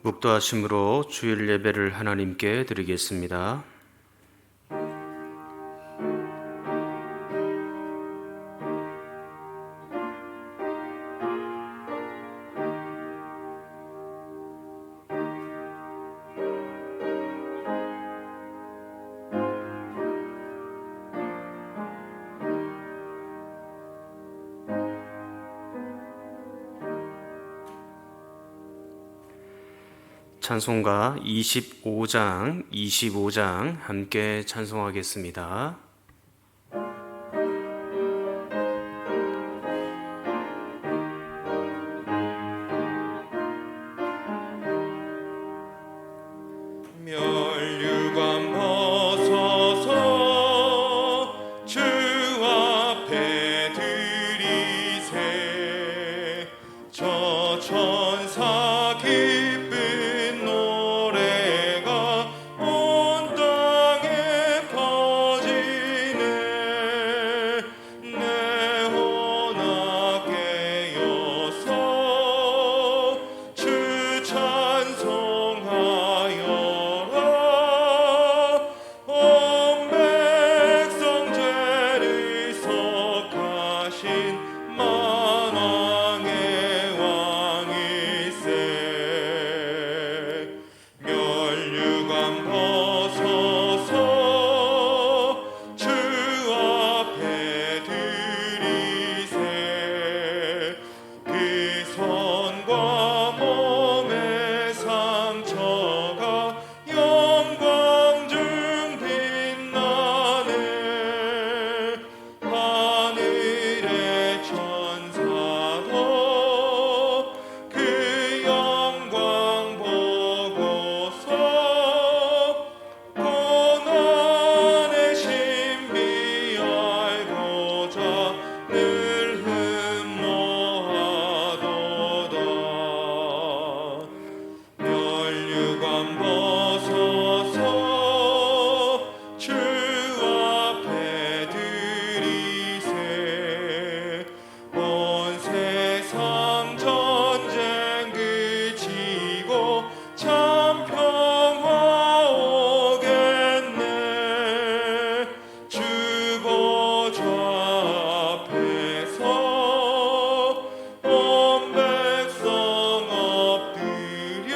묵도하심으로 주일 예배를 하나님께 드리겠습니다. 찬송가 25장 함께 찬송하겠습니다. 멸류관 벗어서 주 앞에 드리세. 저 천사 기쁜 노래가 온 땅에 퍼지네. 내 혼악 깨어서 주 찬송하여라. 온 백성 죄를 속하신 만왕의 왕일세. 멸류관 벗어서 주 앞에 드리세. 그 손과 몸의 상처가 영광 중 빛나네. 하늘의 천사도 그 영광 보고서 고난의 신비 알고자 늘 흠모하도다. 멸류관 벗어서 주 앞에 드리세. 온 세상 전쟁 그치고 참 평화 오겠네. 주 보좌 앞에서 온 백성 엎드려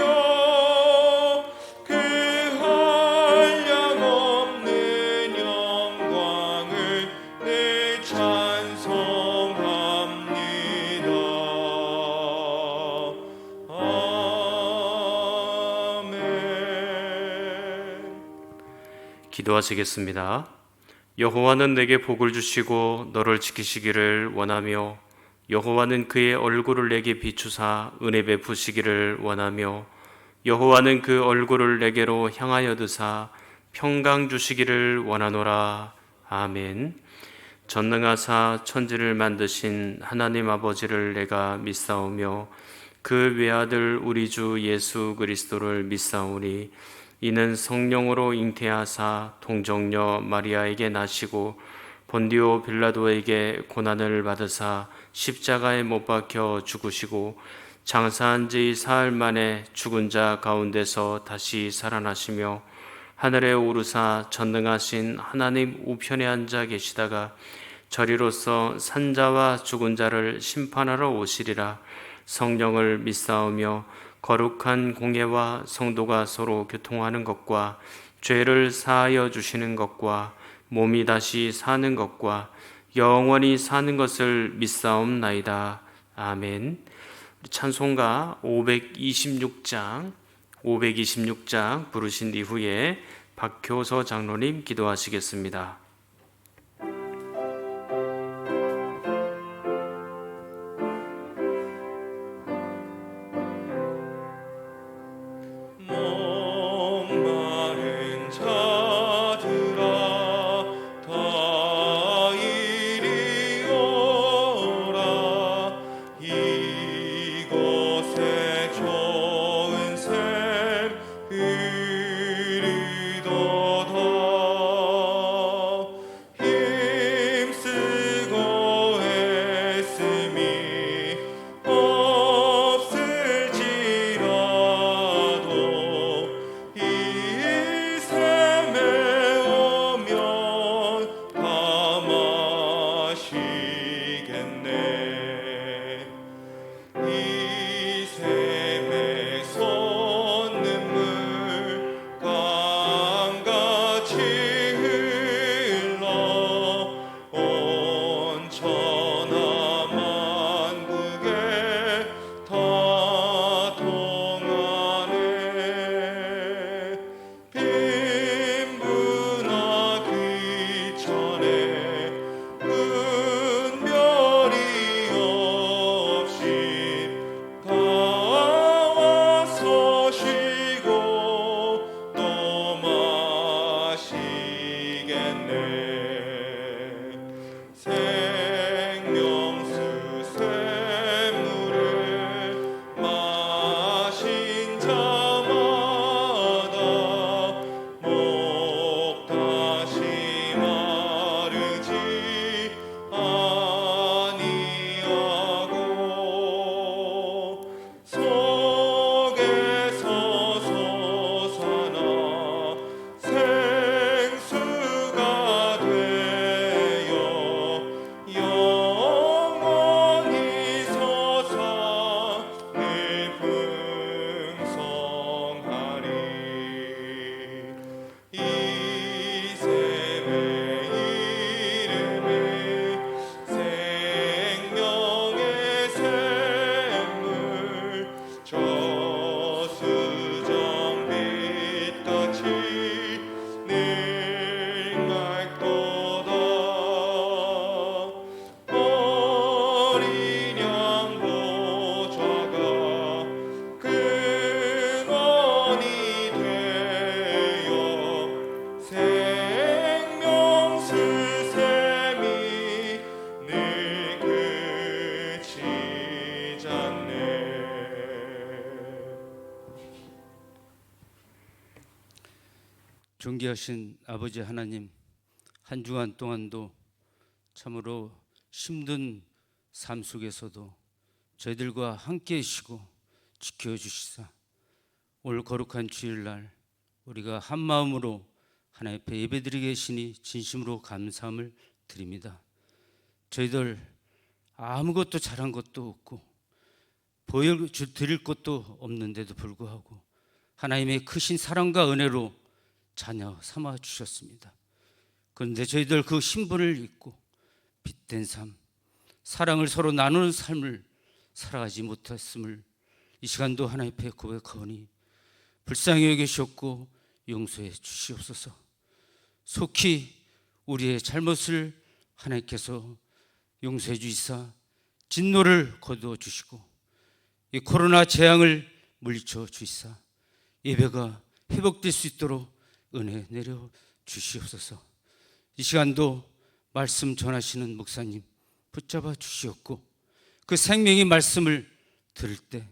그 한량없는 영광을 늘 찬송합니다. 아멘. 기도하시겠습니다. 여호와는 내게 복을 주시고 너를 지키시기를 원하며 여호와는 그의 얼굴을 내게 비추사 은혜 베푸시기를 원하며 여호와는 그 얼굴을 내게로 향하여 드사 평강 주시기를 원하노라. 아멘. 전능하사 천지를 만드신 하나님 아버지를 내가 믿사오며 그 외아들 우리 주 예수 그리스도를 믿사오니 이는 성령으로 잉태하사 동정녀 마리아에게 나시고 본디오 빌라도에게 고난을 받으사 십자가에 못 박혀 죽으시고 장사한 지 사흘 만에 죽은 자 가운데서 다시 살아나시며 하늘에 오르사 전능하신 하나님 우편에 앉아 계시다가 저리로서 산자와 죽은 자를 심판하러 오시리라. 성령을 믿사오며 거룩한 공예와 성도가 서로 교통하는 것과 죄를 사하여 주시는 것과 몸이 다시 사는 것과 영원히 사는 것을 믿사옵나이다. 아멘. 찬송가 526장 부르신 이후에 박효서 장로님 기도하시겠습니다. 목마른 자들아 다 이리 오라. 이곳에 좋은 샘 흐르도다. 생명수 샘물을 마신 자마다 목 다시 마르지 아니하고 속에서 솟아나 생수가 되어 영원히 솟아 늘 풍성하리. 이 샘의 이름은 생명의 샘물 저수정 빛같이 늘 맑도다. 어린 양 보좌가 근원이 되어 생명수 샘이 늘 그치지 않네. 존귀하신 아버지 하나님, 한 주간 동안도 참으로 힘든 삶 속에서도 저희들과 함께 하시고 지켜주시사 오늘 거룩한 주일날 우리가 한 마음으로 하나님 앞에 예배드리게 계시니 진심으로 감사함을 드립니다. 저희들 아무것도 잘한 것도 없고 보여드릴 것도 없는데도 불구하고 하나님의 크신 사랑과 은혜로 자녀 삼아 주셨습니다. 그런데 저희들 그 신분을 잊고 빛된 삶, 사랑을 서로 나누는 삶을 살아가지 못했음을 이 시간도 하나님 앞에 고백하오니 불쌍히 여기셨고 용서해 주시옵소서. 속히 우리의 잘못을 하나님께서 용서해 주시사 진노를 거두어 주시고 이 코로나 재앙을 물리쳐 주시사 예배가 회복될 수 있도록 은혜 내려 주시옵소서. 이 시간도 말씀 전하시는 목사님 붙잡아 주시옵고 그 생명의 말씀을 들을 때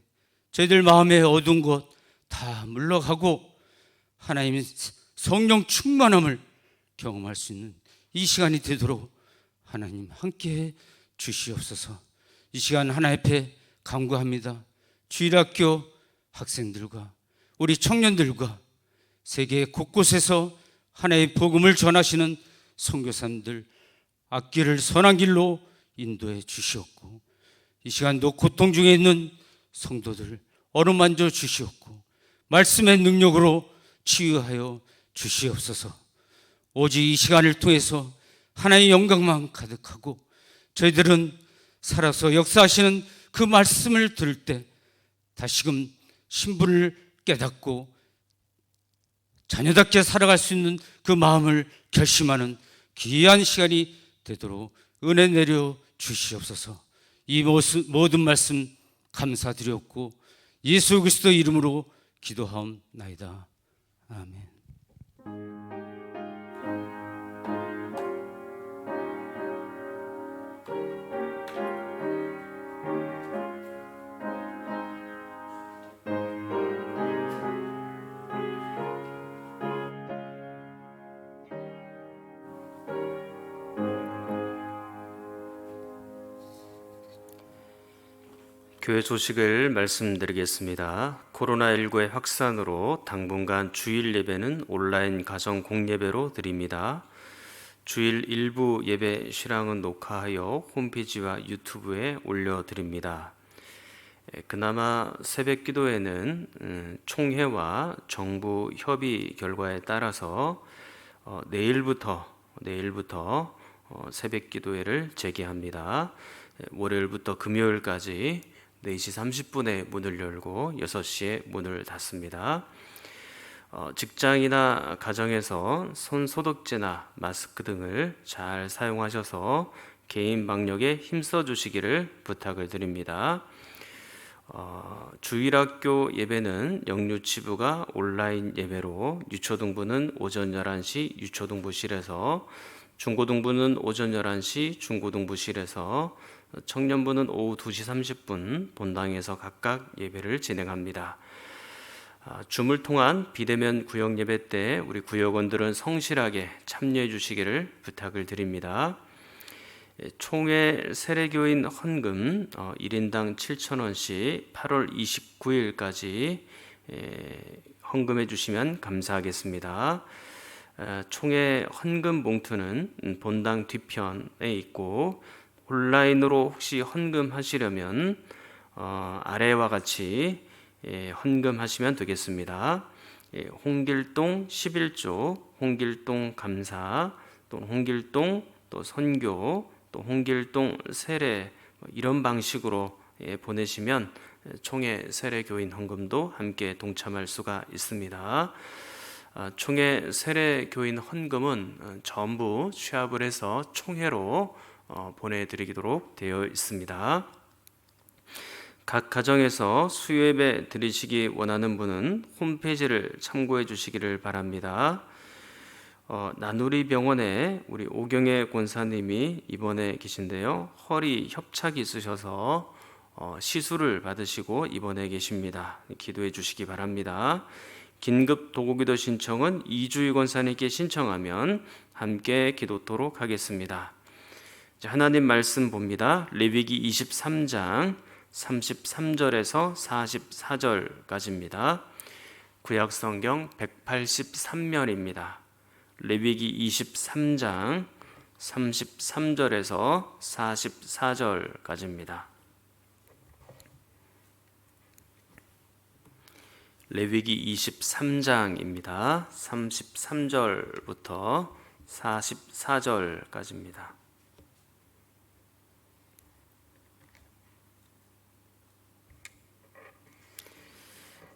저희들 마음의 어두운 것 다 물러가고 하나님의 성령 충만함을 경험할 수 있는 이 시간이 되도록 하나님 함께해 주시옵소서. 이 시간 하나님 앞에 간구합니다. 주일학교 학생들과 우리 청년들과 세계 곳곳에서 하나님의 복음을 전하시는 선교사님들 앞길을 선한 길로 인도해 주시옵고 이 시간도 고통 중에 있는 성도들 어루만져 주시옵고 말씀의 능력으로 치유하여 주시옵소서. 오직 이 시간을 통해서 하나님의 영광만 가득하고 저희들은 살아서 역사하시는 그 말씀을 들을 때 다시금 신분을 깨닫고 자녀답게 살아갈 수 있는 그 마음을 결심하는 귀한 시간이 되도록 은혜 내려 주시옵소서. 이 모든 말씀 감사드렸고 예수 그리스도 이름으로 기도하옵나이다. 아멘. 교회 소식을 말씀드리겠습니다. 코로나19의 확산으로 당분간 주일 예배는 온라인 가정 공예배로 드립니다. 주일 일부 예배 실황은 녹화하여 홈페이지와 유튜브에 올려드립니다. 그나마 새벽 기도회는 총회와 정부 협의 결과에 따라서 내일부터 새벽 기도회를 재개합니다. 월요일부터 금요일까지 4시 30분에 문을 열고 6시에 문을 닫습니다. 직장이나 가정에서 손 소독제나 마스크 등을 잘 사용하셔서 개인 방역에 힘써 주시기를 부탁을 드립니다. 주일학교 예배는 영유치부가 온라인 예배로, 유초등부는 오전 11시 유초등부실에서, 중고등부는 오전 11시 중고등부실에서, 청년부는 오후 2시 30분 본당에서 각각 예배를 진행합니다. 줌을 통한 비대면 구역 예배 때 우리 구역원들은 성실하게 참여해 주시기를 부탁을 드립니다. 총회 세례교인 헌금 1인당 7,000원씩 8월 29일까지 헌금해 주시면 감사하겠습니다. 총회 헌금 봉투는 본당 뒤편에 있고, 온라인으로 혹시 헌금하시려면 아래와 같이 헌금하시면 되겠습니다. 홍길동 11조, 홍길동 감사, 또 홍길동 또 선교, 또 홍길동 세례, 이런 방식으로 보내시면 총회 세례교인 헌금도 함께 동참할 수가 있습니다. 총회 세례교인 헌금은 전부 취합을 해서 총회로 보내드리도록 되어 있습니다. 각 가정에서 수요예배 드리시기 원하는 분은 홈페이지를 참고해 주시기를 바랍니다. 나누리 병원에 우리 오경애 권사님이 입원해 계신데요, 허리 협착이 있으셔서 시술을 받으시고 입원해 계십니다. 기도해 주시기 바랍니다. 긴급 도구기도 신청은 이주희 권사님께 신청하면 함께 기도토록 하겠습니다. 하나님 말씀 봅니다. 레위기 23장 33절에서 44절까지입니다. 구약성경 183면입니다. 레위기 23장 33절에서 44절까지입니다. 레위기 23장입니다. 33절부터 44절까지입니다.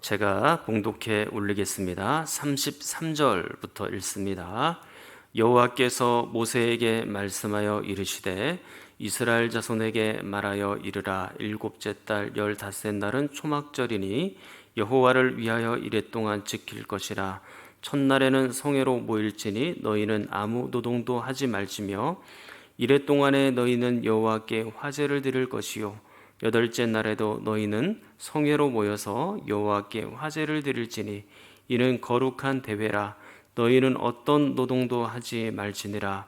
제가 봉독해 올리겠습니다. 33절부터 읽습니다. 여호와께서 모세에게 말씀하여 이르시되 이스라엘 자손에게 말하여 이르라. 일곱째 달 15째 날은 초막절이니 여호와를 위하여 이레 동안 지킬 것이라. 첫날에는 성회로 모일지니 너희는 아무 노동도 하지 말지며 이레 동안에 너희는 여호와께 화제를 드릴 것이요 여덟째 날에도 너희는 성회로 모여서 여호와께 화제를 드릴지니 이는 거룩한 대회라. 너희는 어떤 노동도 하지 말지니라.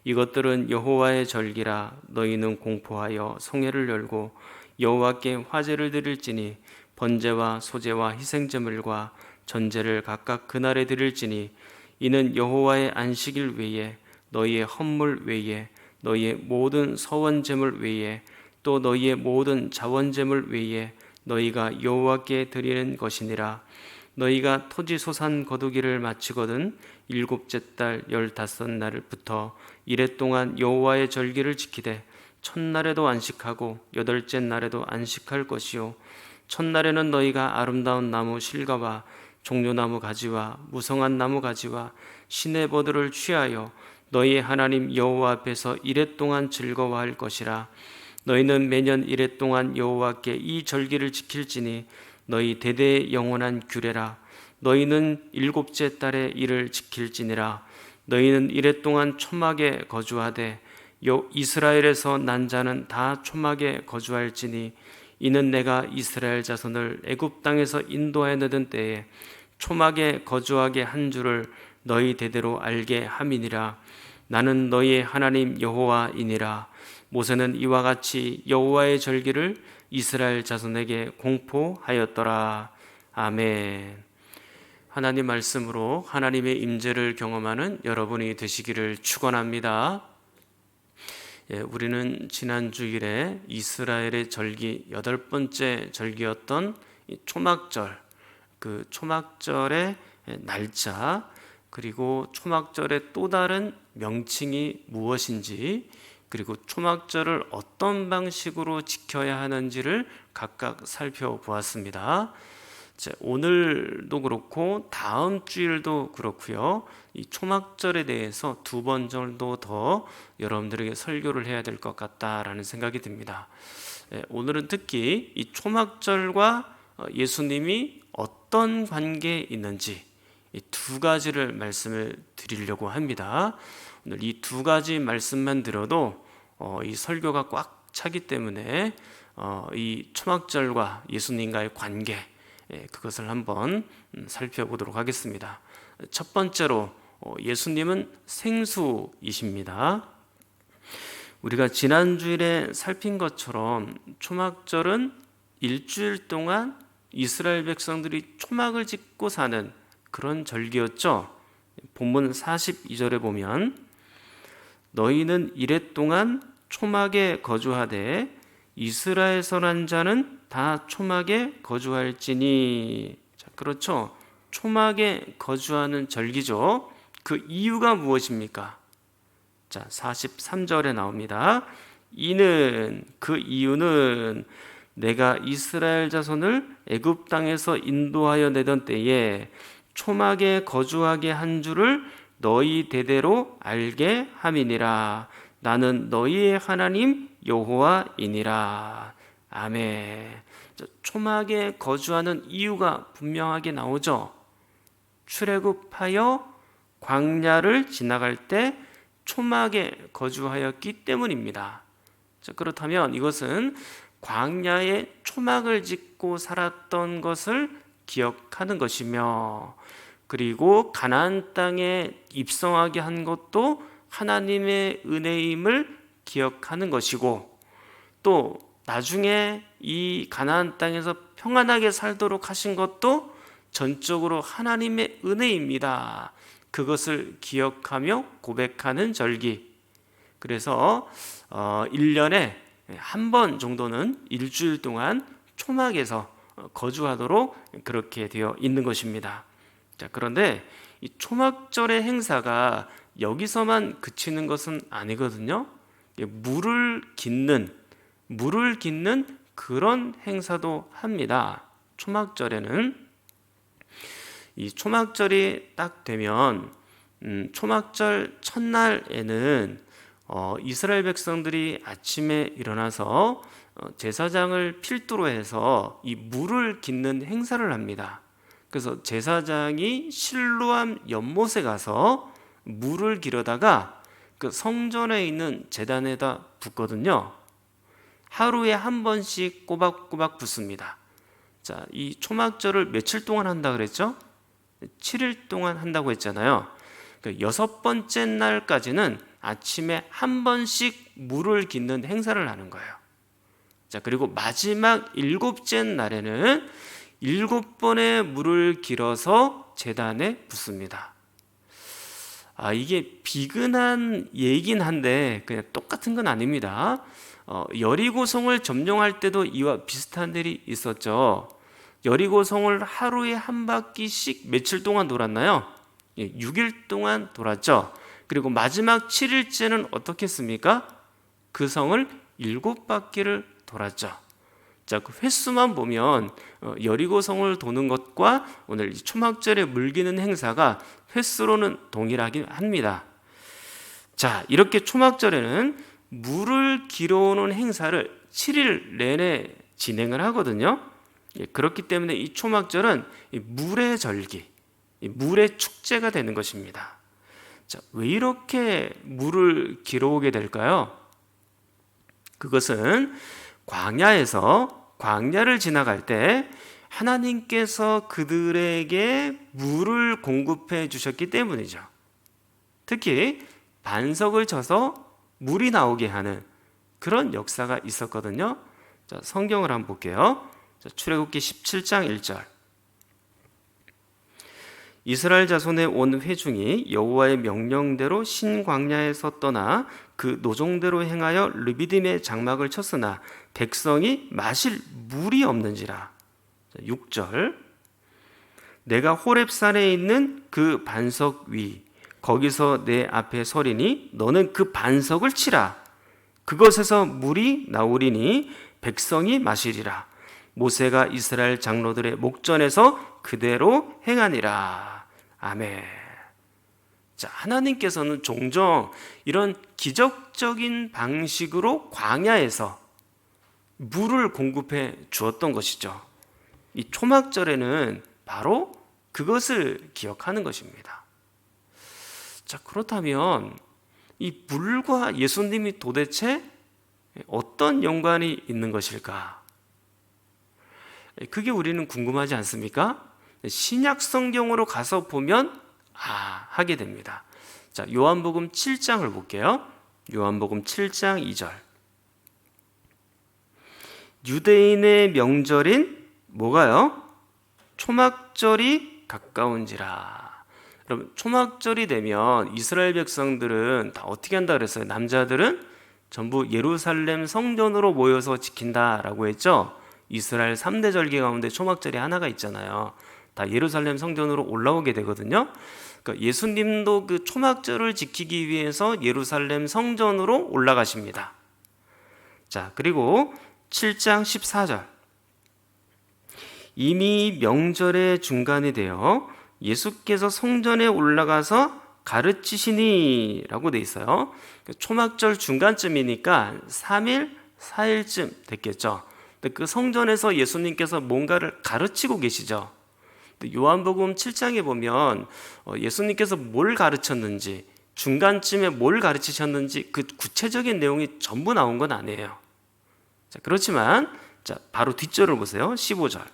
이것들은 여호와의 절기라. 너희는 공포하여 성회를 열고 여호와께 화제를 드릴지니 번제와 소제와 희생제물과 전제를 각각 그날에 드릴지니 이는 여호와의 안식일 외에 너희의 헌물 외에 너희의 모든 서원제물 외에 또 너희의 모든 자원제물 외에 너희가 여호와께 드리는 것이니라. 너희가 토지소산 거두기를 마치거든 일곱째 달 15날부터 이레 동안 여호와의 절기를 지키되 첫날에도 안식하고 여덟째 날에도 안식할 것이요 첫날에는 너희가 아름다운 나무 실과와 종려나무 가지와 무성한 나무 가지와 시내버들을 취하여 너희의 하나님 여호와 앞에서 이레 동안 즐거워할 것이라. 너희는 매년 이레 동안 여호와께 이 절기를 지킬지니 너희 대대의 영원한 규례라. 너희는 일곱째 달에 이를 지킬지니라. 너희는 이레 동안 초막에 거주하되 이스라엘에서 난 자는 다 초막에 거주할지니 이는 내가 이스라엘 자손을 애굽 땅에서 인도하여 때에 초막에 거주하게 한 줄을 너희 대대로 알게 함이니라. 나는 너희의 하나님 여호와이니라. 모세는 이와 같이 여호와의 절기를 이스라엘 자손에게 공포하였더라. 아멘. 하나님 말씀으로 하나님의 임재를 경험하는 여러분이 되시기를 축원합니다. 우리는 지난 주일에 이스라엘의 절기 8번째 절기였던 초막절, 그 초막절의 날짜, 그리고 초막절의 또 다른 명칭이 무엇인지, 그리고 초막절을 어떤 방식으로 지켜야 하는지를 각각 살펴보았습니다. 오늘도 그렇고 다음 주일도 그렇고요. 이 초막절에 대해서 2번 정도 더 여러분들에게 설교를 해야 될 것 같다라는 생각이 듭니다. 오늘은 특히 이 초막절과 예수님이 어떤 관계에 있는지 이 두 가지를 말씀을 드리려고 합니다. 오늘 이 두 가지 말씀만 들어도 이 설교가 꽉 차기 때문에 이 초막절과 예수님과의 관계, 그것을 한번 살펴보도록 하겠습니다. 첫 번째로 예수님은 생수이십니다. 우리가 지난 주일에 살핀 것처럼 초막절은 일주일 동안 이스라엘 백성들이 초막을 짓고 사는 그런 절기였죠. 본문 42절에 보면 너희는 이레 동안 초막에 거주하되 이스라엘 선한 자는 다 초막에 거주할지니. 자, 그렇죠. 초막에 거주하는 절기죠. 그 이유가 무엇입니까? 자, 43절에 나옵니다. 이는, 그 이유는 내가 이스라엘 자손을 애굽 땅에서 인도하여 내던 때에 초막에 거주하게 한 줄을 너희 대대로 알게 함이니라. 나는 너희의 하나님 여호와이니라. 아멘. 초막에 거주하는 이유가 분명하게 나오죠. 출애굽하여 광야를 지나갈 때 초막에 거주하였기 때문입니다. 자, 그렇다면 이것은 광야에 초막을 짓고 살았던 것을 기억하는 것이며, 그리고 가나안 땅에 입성하게 한 것도 하나님의 은혜임을 기억하는 것이고, 또 나중에 이 가나안 땅에서 평안하게 살도록 하신 것도 전적으로 하나님의 은혜입니다. 그것을 기억하며 고백하는 절기. 그래서 1년에 한 번 정도는 일주일 동안 초막에서 거주하도록 그렇게 되어 있는 것입니다. 자, 그런데 이 초막절의 행사가 여기서만 그치는 것은 아니거든요. 물을 깃는 그런 행사도 합니다. 초막절에는. 이 초막절이 딱 되면 초막절 첫날에는 이스라엘 백성들이 아침에 일어나서 제사장을 필두로 해서 이 물을 깃는 행사를 합니다. 그래서 제사장이 실로암 연못에 가서 물을 기르다가 그 성전에 있는 제단에다 붓거든요. 하루에 한 번씩 꼬박꼬박 붓습니다. 자, 이 초막절을 며칠 동안 한다 그랬죠? 7일 동안 한다고 했잖아요. 그 6번째 날까지는 아침에 한 번씩 물을 깃는 행사를 하는 거예요. 자, 그리고 마지막 7째 날에는 7번의 물을 길어서 제단에 붓습니다. 이게 비근한 얘기긴 한데 그냥 똑같은 건 아닙니다. 여리고성을 점령할 때도 이와 비슷한 일이 있었죠. 여리고성을 하루에 한 바퀴씩 며칠 동안 돌았나요? 6일 동안 돌았죠. 그리고 마지막 7일째는 어떻게 했습니까? 그 성을 7바퀴를 돌았죠. 자, 그 횟수만 보면 여리고성을 도는 것과 오늘 초막절에 물기는 행사가 횟수로는 동일하긴 합니다. 자, 이렇게 초막절에는 물을 길어오는 행사를 7일 내내 진행을 하거든요. 그렇기 때문에 이 초막절은 물의 절기, 물의 축제가 되는 것입니다. 자, 왜 이렇게 물을 길어오게 될까요? 그것은 광야를 지나갈 때 하나님께서 그들에게 물을 공급해 주셨기 때문이죠. 특히 반석을 쳐서 물이 나오게 하는 그런 역사가 있었거든요. 자, 성경을 한번 볼게요. 자, 출애굽기 17장 1절. 이스라엘 자손의 온 회중이 여호와의 명령대로 신광야에서 떠나 그 노종대로 행하여 르비딤의 장막을 쳤으나 백성이 마실 물이 없는지라. 6절. 내가 호렙산에 있는 그 반석 위 거기서 내 앞에 서리니 너는 그 반석을 치라. 그것에서 물이 나오리니 백성이 마시리라. 모세가 이스라엘 장로들의 목전에서 그대로 행하니라. 아멘. 자, 하나님께서는 종종 이런 기적적인 방식으로 광야에서 물을 공급해 주었던 것이죠. 이 초막절에는 바로 그것을 기억하는 것입니다. 자, 그렇다면 이 물과 예수님이 도대체 어떤 연관이 있는 것일까? 그게 우리는 궁금하지 않습니까? 신약 성경으로 가서 보면 하게 됩니다. 자, 요한복음 7장을 볼게요. 요한복음 7장 2절. 유대인의 명절인 뭐가요? 초막절이 가까운지라. 여러분, 초막절이 되면 이스라엘 백성들은 다 어떻게 한다 그랬어요? 남자들은 전부 예루살렘 성전으로 모여서 지킨다라고 했죠. 이스라엘 3대 절기 가운데 초막절이 하나가 있잖아요. 다 예루살렘 성전으로 올라오게 되거든요. 그러니까 예수님도 그 초막절을 지키기 위해서 예루살렘 성전으로 올라가십니다. 자, 그리고 7장 14절. 이미 명절의 중간이 되어 예수께서 성전에 올라가서 가르치시니 라고 돼 있어요. 초막절 중간쯤이니까 3일, 4일쯤 됐겠죠. 그 성전에서 예수님께서 뭔가를 가르치고 계시죠. 요한복음 7장에 보면 예수님께서 뭘 가르쳤는지, 중간쯤에 뭘 가르치셨는지 그 구체적인 내용이 전부 나온 건 아니에요. 자, 그렇지만 바로 뒷절을 보세요. 15절.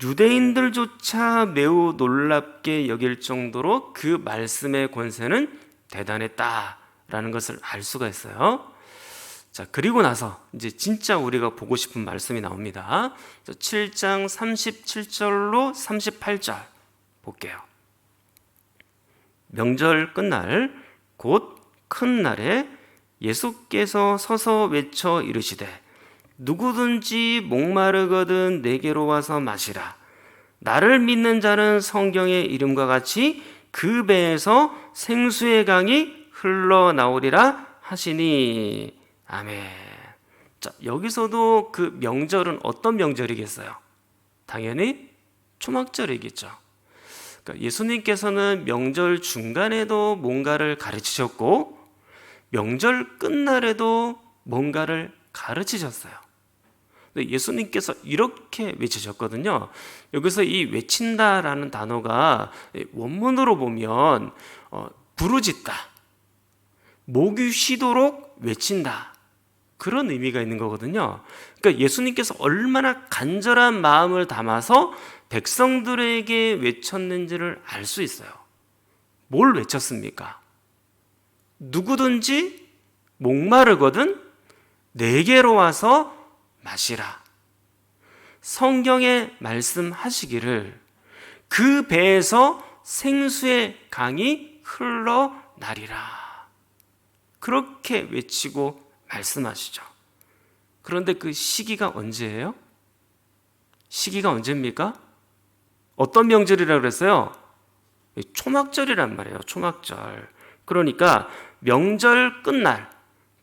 유대인들조차 매우 놀랍게 여길 정도로 그 말씀의 권세는 대단했다라는 것을 알 수가 있어요. 자, 그리고 나서 이제 진짜 우리가 보고 싶은 말씀이 나옵니다. 7장 37절로 38절 볼게요. 명절 끝날 곧 큰 날에 예수께서 서서 외쳐 이르시되 누구든지 목마르거든 내게로 와서 마시라. 나를 믿는 자는 성경의 이름과 같이 그 배에서 생수의 강이 흘러나오리라 하시니. 아멘. 자, 여기서도 그 명절은 어떤 명절이겠어요? 당연히 초막절이겠죠. 그러니까 예수님께서는 명절 중간에도 뭔가를 가르치셨고 명절 끝날에도 뭔가를 가르치셨어요. 예수님께서 이렇게 외치셨거든요. 여기서 이 외친다라는 단어가 원문으로 보면 부르짖다, 목이 쉬도록 외친다, 그런 의미가 있는 거거든요. 그러니까 예수님께서 얼마나 간절한 마음을 담아서 백성들에게 외쳤는지를 알 수 있어요. 뭘 외쳤습니까? 누구든지 목마르거든 내게로 와서 마시라. 성경에 말씀하시기를 그 배에서 생수의 강이 흘러나리라. 그렇게 외치고 말씀하시죠. 그런데 그 시기가 언제예요? 시기가 언제입니까? 어떤 명절이라고 그랬어요? 초막절이란 말이에요. 초막절. 그러니까 명절 끝날,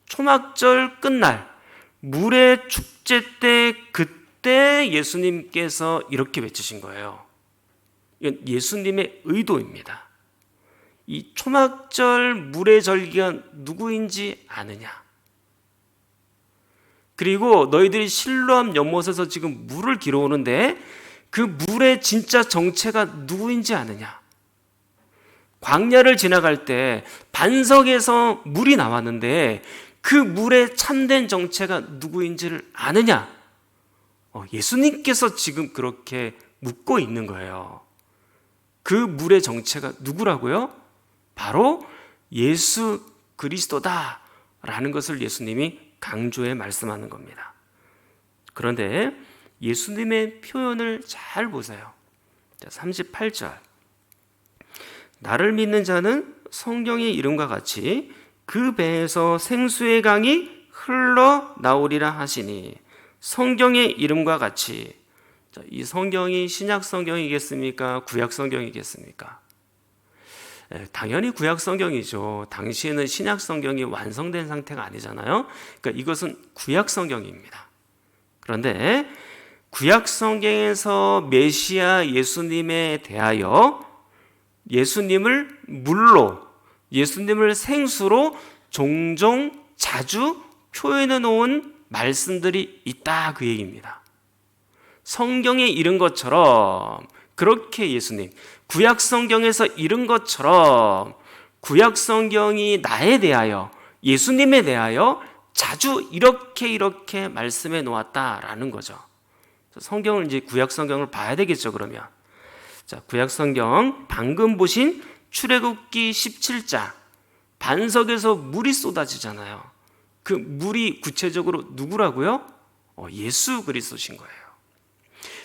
초막절 끝날, 물의 축제 때 그때 예수님께서 이렇게 외치신 거예요. 이건 예수님의 의도입니다. 이 초막절 물의 절기가 누구인지 아느냐? 그리고 너희들이 실로암 연못에서 지금 물을 길어오는데 그 물의 진짜 정체가 누구인지 아느냐? 광야를 지나갈 때 반석에서 물이 나왔는데 그 물의 참된 정체가 누구인지를 아느냐? 예수님께서 지금 그렇게 묻고 있는 거예요. 그 물의 정체가 누구라고요? 바로 예수 그리스도다라는 것을 예수님이 강조해 말씀하는 겁니다. 그런데 예수님의 표현을 잘 보세요. 38절. 나를 믿는 자는 성경의 이름과 같이 그 배에서 생수의 강이 흘러나오리라 하시니. 성경의 이름과 같이. 이 성경이 신약 성경이겠습니까? 구약 성경이겠습니까? 당연히 구약 성경이죠. 당시에는 신약 성경이 완성된 상태가 아니잖아요. 그러니까 이것은 구약 성경입니다. 그런데 구약 성경에서 메시아 예수님에 대하여 예수님을 물로, 예수님을 생수로 종종 자주 표현해 놓은 말씀들이 있다 그 얘기입니다. 성경에 이른 것처럼 그렇게 예수님, 구약 성경에서 이른 것처럼 구약 성경이 나에 대하여, 예수님에 대하여 자주 이렇게 말씀해 놓았다라는 거죠. 성경을 이제 구약 성경을 봐야 되겠죠, 그러면. 자, 구약 성경 방금 보신 출애굽기 17장 반석에서 물이 쏟아지잖아요. 그 물이 구체적으로 누구라고요? 예수 그리스도신 거예요.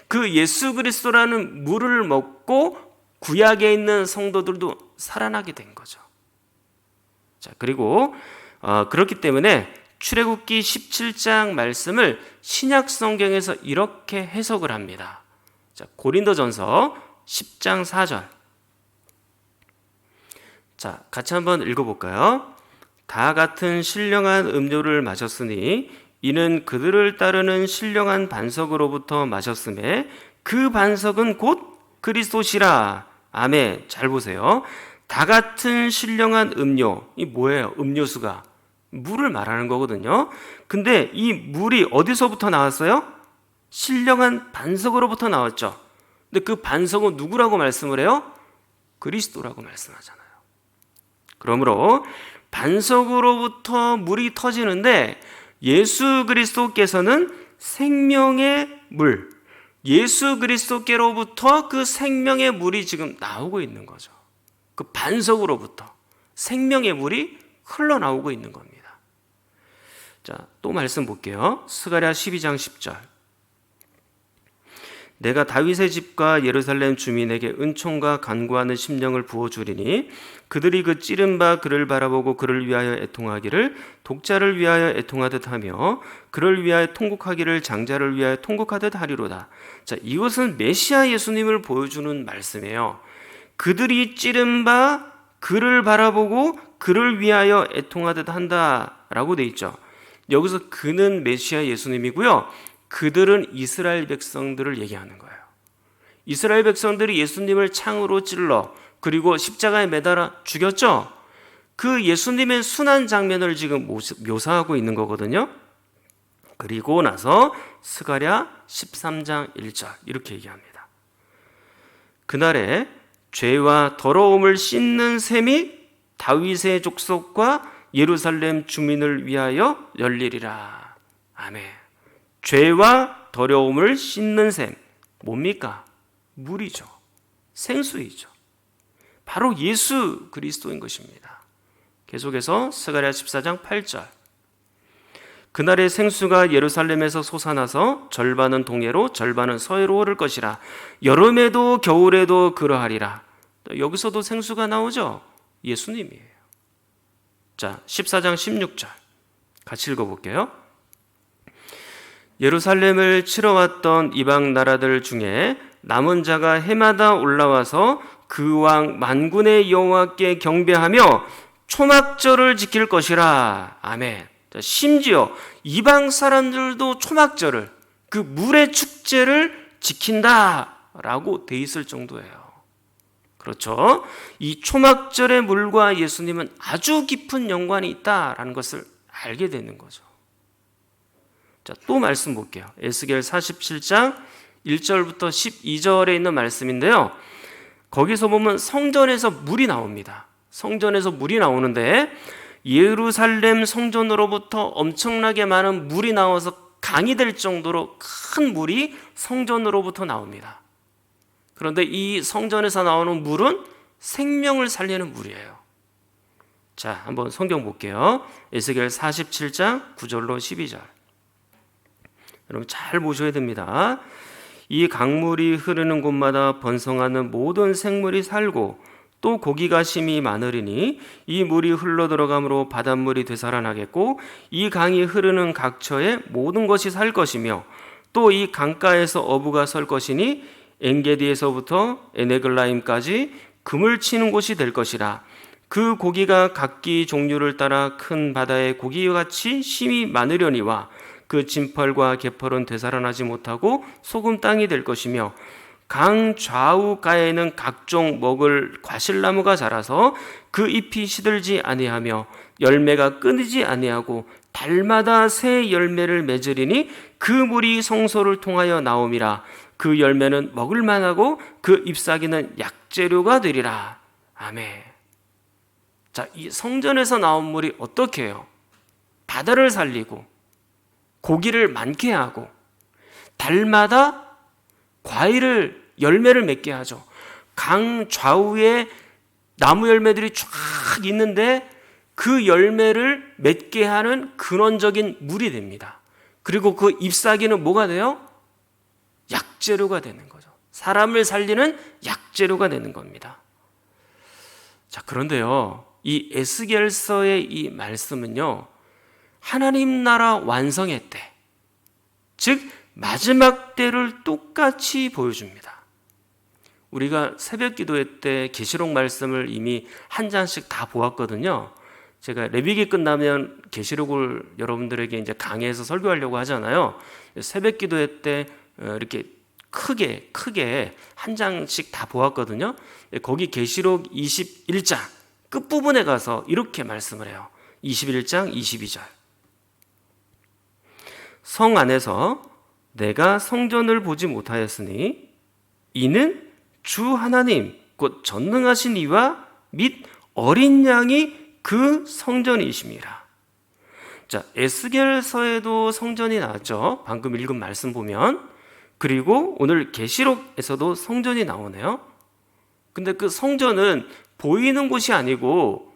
그 예수 그리스도라는 물을 먹고 구약에 있는 성도들도 살아나게 된 거죠. 자, 그리고 그렇기 때문에 출애굽기 17장 말씀을 신약 성경에서 이렇게 해석을 합니다. 자, 고린도전서 10장 4절. 자, 같이 한번 읽어볼까요? 다 같은 신령한 음료를 마셨으니 이는 그들을 따르는 신령한 반석으로부터 마셨음에 그 반석은 곧 그리스도시라. 아멘. 잘 보세요. 다 같은 신령한 음료. 이 뭐예요? 음료수가 물을 말하는 거거든요. 근데 이 물이 어디서부터 나왔어요? 신령한 반석으로부터 나왔죠. 근데 그 반석은 누구라고 말씀을 해요? 그리스도라고 말씀하잖아요. 그러므로 반석으로부터 물이 터지는데 예수 그리스도께서는 생명의 물, 예수 그리스도께로부터 그 생명의 물이 지금 나오고 있는 거죠. 그 반석으로부터 생명의 물이 흘러나오고 있는 겁니다. 자, 또 말씀 볼게요. 스가랴 12장 10절. 내가 다윗의 집과 예루살렘 주민에게 은총과 간구하는 심령을 부어주리니 그들이 그 찌른 바 그를 바라보고 그를 위하여 애통하기를 독자를 위하여 애통하듯 하며 그를 위하여 통곡하기를 장자를 위하여 통곡하듯 하리로다. 자, 이것은 메시아 예수님을 보여주는 말씀이에요. 그들이 찌른 바 그를 바라보고 그를 위하여 애통하듯 한다라고 돼 있죠. 여기서 그는 메시아 예수님이고요. 그들은 이스라엘 백성들을 얘기하는 거예요. 이스라엘 백성들이 예수님을 창으로 찔러 그리고 십자가에 매달아 죽였죠. 그 예수님의 순환 장면을 지금 묘사하고 있는 거거든요. 그리고 나서 스가랴 13장 1절 이렇게 얘기합니다. 그날에 죄와 더러움을 씻는 셈이 다윗의 족속과 예루살렘 주민을 위하여 열리리라. 아멘. 죄와 더러움을 씻는 셈 뭡니까? 물이죠. 생수이죠. 바로 예수 그리스도인 것입니다. 계속해서 스가랴 14장 8절. 그날의 생수가 예루살렘에서 솟아나서 절반은 동해로 절반은 서해로 흐를 것이라. 여름에도 겨울에도 그러하리라. 여기서도 생수가 나오죠. 예수님이에요. 자, 14장 16절 같이 읽어볼게요. 예루살렘을 치러 왔던 이방 나라들 중에 남은 자가 해마다 올라와서 그 왕 만군의 여호와께 경배하며 초막절을 지킬 것이라. 아멘. 자, 심지어 이방 사람들도 초막절을, 그 물의 축제를 지킨다라고 돼 있을 정도예요. 그렇죠? 이 초막절의 물과 예수님은 아주 깊은 연관이 있다라는 것을 알게 되는 거죠. 자, 또 말씀 볼게요. 에스겔 47장 1절부터 12절에 있는 말씀인데요. 거기서 보면 성전에서 물이 나옵니다. 성전에서 물이 나오는데 예루살렘 성전으로부터 엄청나게 많은 물이 나와서 강이 될 정도로 큰 물이 성전으로부터 나옵니다. 그런데 이 성전에서 나오는 물은 생명을 살리는 물이에요. 자, 한번 성경 볼게요. 에스겔 47장 9절로 12절. 여러분 잘 보셔야 됩니다. 이 강물이 흐르는 곳마다 번성하는 모든 생물이 살고 또 고기가 심히 많으리니 이 물이 흘러 들어감으로 바닷물이 되살아나겠고 이 강이 흐르는 각처에 모든 것이 살 것이며 또 이 강가에서 어부가 설 것이니 엔게디에서부터 에네글라임까지 금을 치는 곳이 될 것이라. 그 고기가 각기 종류를 따라 큰 바다의 고기같이 심히 많으려니와 그 진펄과 개펄은 되살아나지 못하고 소금 땅이 될 것이며 강 좌우가에는 각종 먹을 과실나무가 자라서 그 잎이 시들지 아니하며 열매가 끊이지 아니하고 달마다 새 열매를 맺으리니 그 물이 성소를 통하여 나옴이라. 그 열매는 먹을 만하고 그 잎사귀는 약재료가 되리라. 아멘. 자, 이 성전에서 나온 물이 어떻게 해요? 바다를 살리고 고기를 많게 하고 달마다 과일을 열매를 맺게 하죠. 강 좌우에 나무 열매들이 쫙 있는데 그 열매를 맺게 하는 근원적인 물이 됩니다. 그리고 그 잎사귀는 뭐가 돼요? 약재료가 되는 거죠. 사람을 살리는 약재료가 되는 겁니다. 자, 그런데요, 이 에스겔서의 이 말씀은요, 하나님 나라 완성의 때, 즉 마지막 때를 똑같이 보여줍니다. 우리가 새벽 기도회 때 계시록 말씀을 이미 한 장씩 다 보았거든요. 제가 레위기 끝나면 계시록을 여러분들에게 이제 강의해서 설교하려고 하잖아요. 새벽 기도회 때 이렇게 크게 한 장씩 다 보았거든요. 거기 계시록 21장 끝부분에 가서 이렇게 말씀을 해요. 21장 22절. 성 안에서 내가 성전을 보지 못하였으니 이는 주 하나님 곧 전능하신 이와 및 어린 양이 그 성전이심이라. 자, 에스겔서에도 성전이 나왔죠. 방금 읽은 말씀 보면. 그리고 오늘 계시록에서도 성전이 나오네요. 근데 그 성전은 보이는 곳이 아니고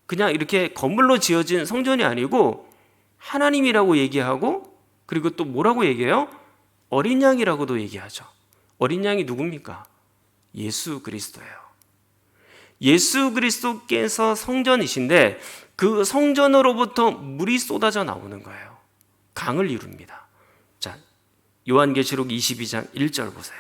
그냥 이렇게 건물로 지어진 성전이 아니고 하나님이라고 얘기하고, 그리고 또 뭐라고 얘기해요? 어린 양이라고도 얘기하죠. 어린 양이 누굽니까? 예수 그리스도예요. 예수 그리스도께서 성전이신데 그 성전으로부터 물이 쏟아져 나오는 거예요. 강을 이룹니다. 자, 요한계시록 22장 1절 보세요.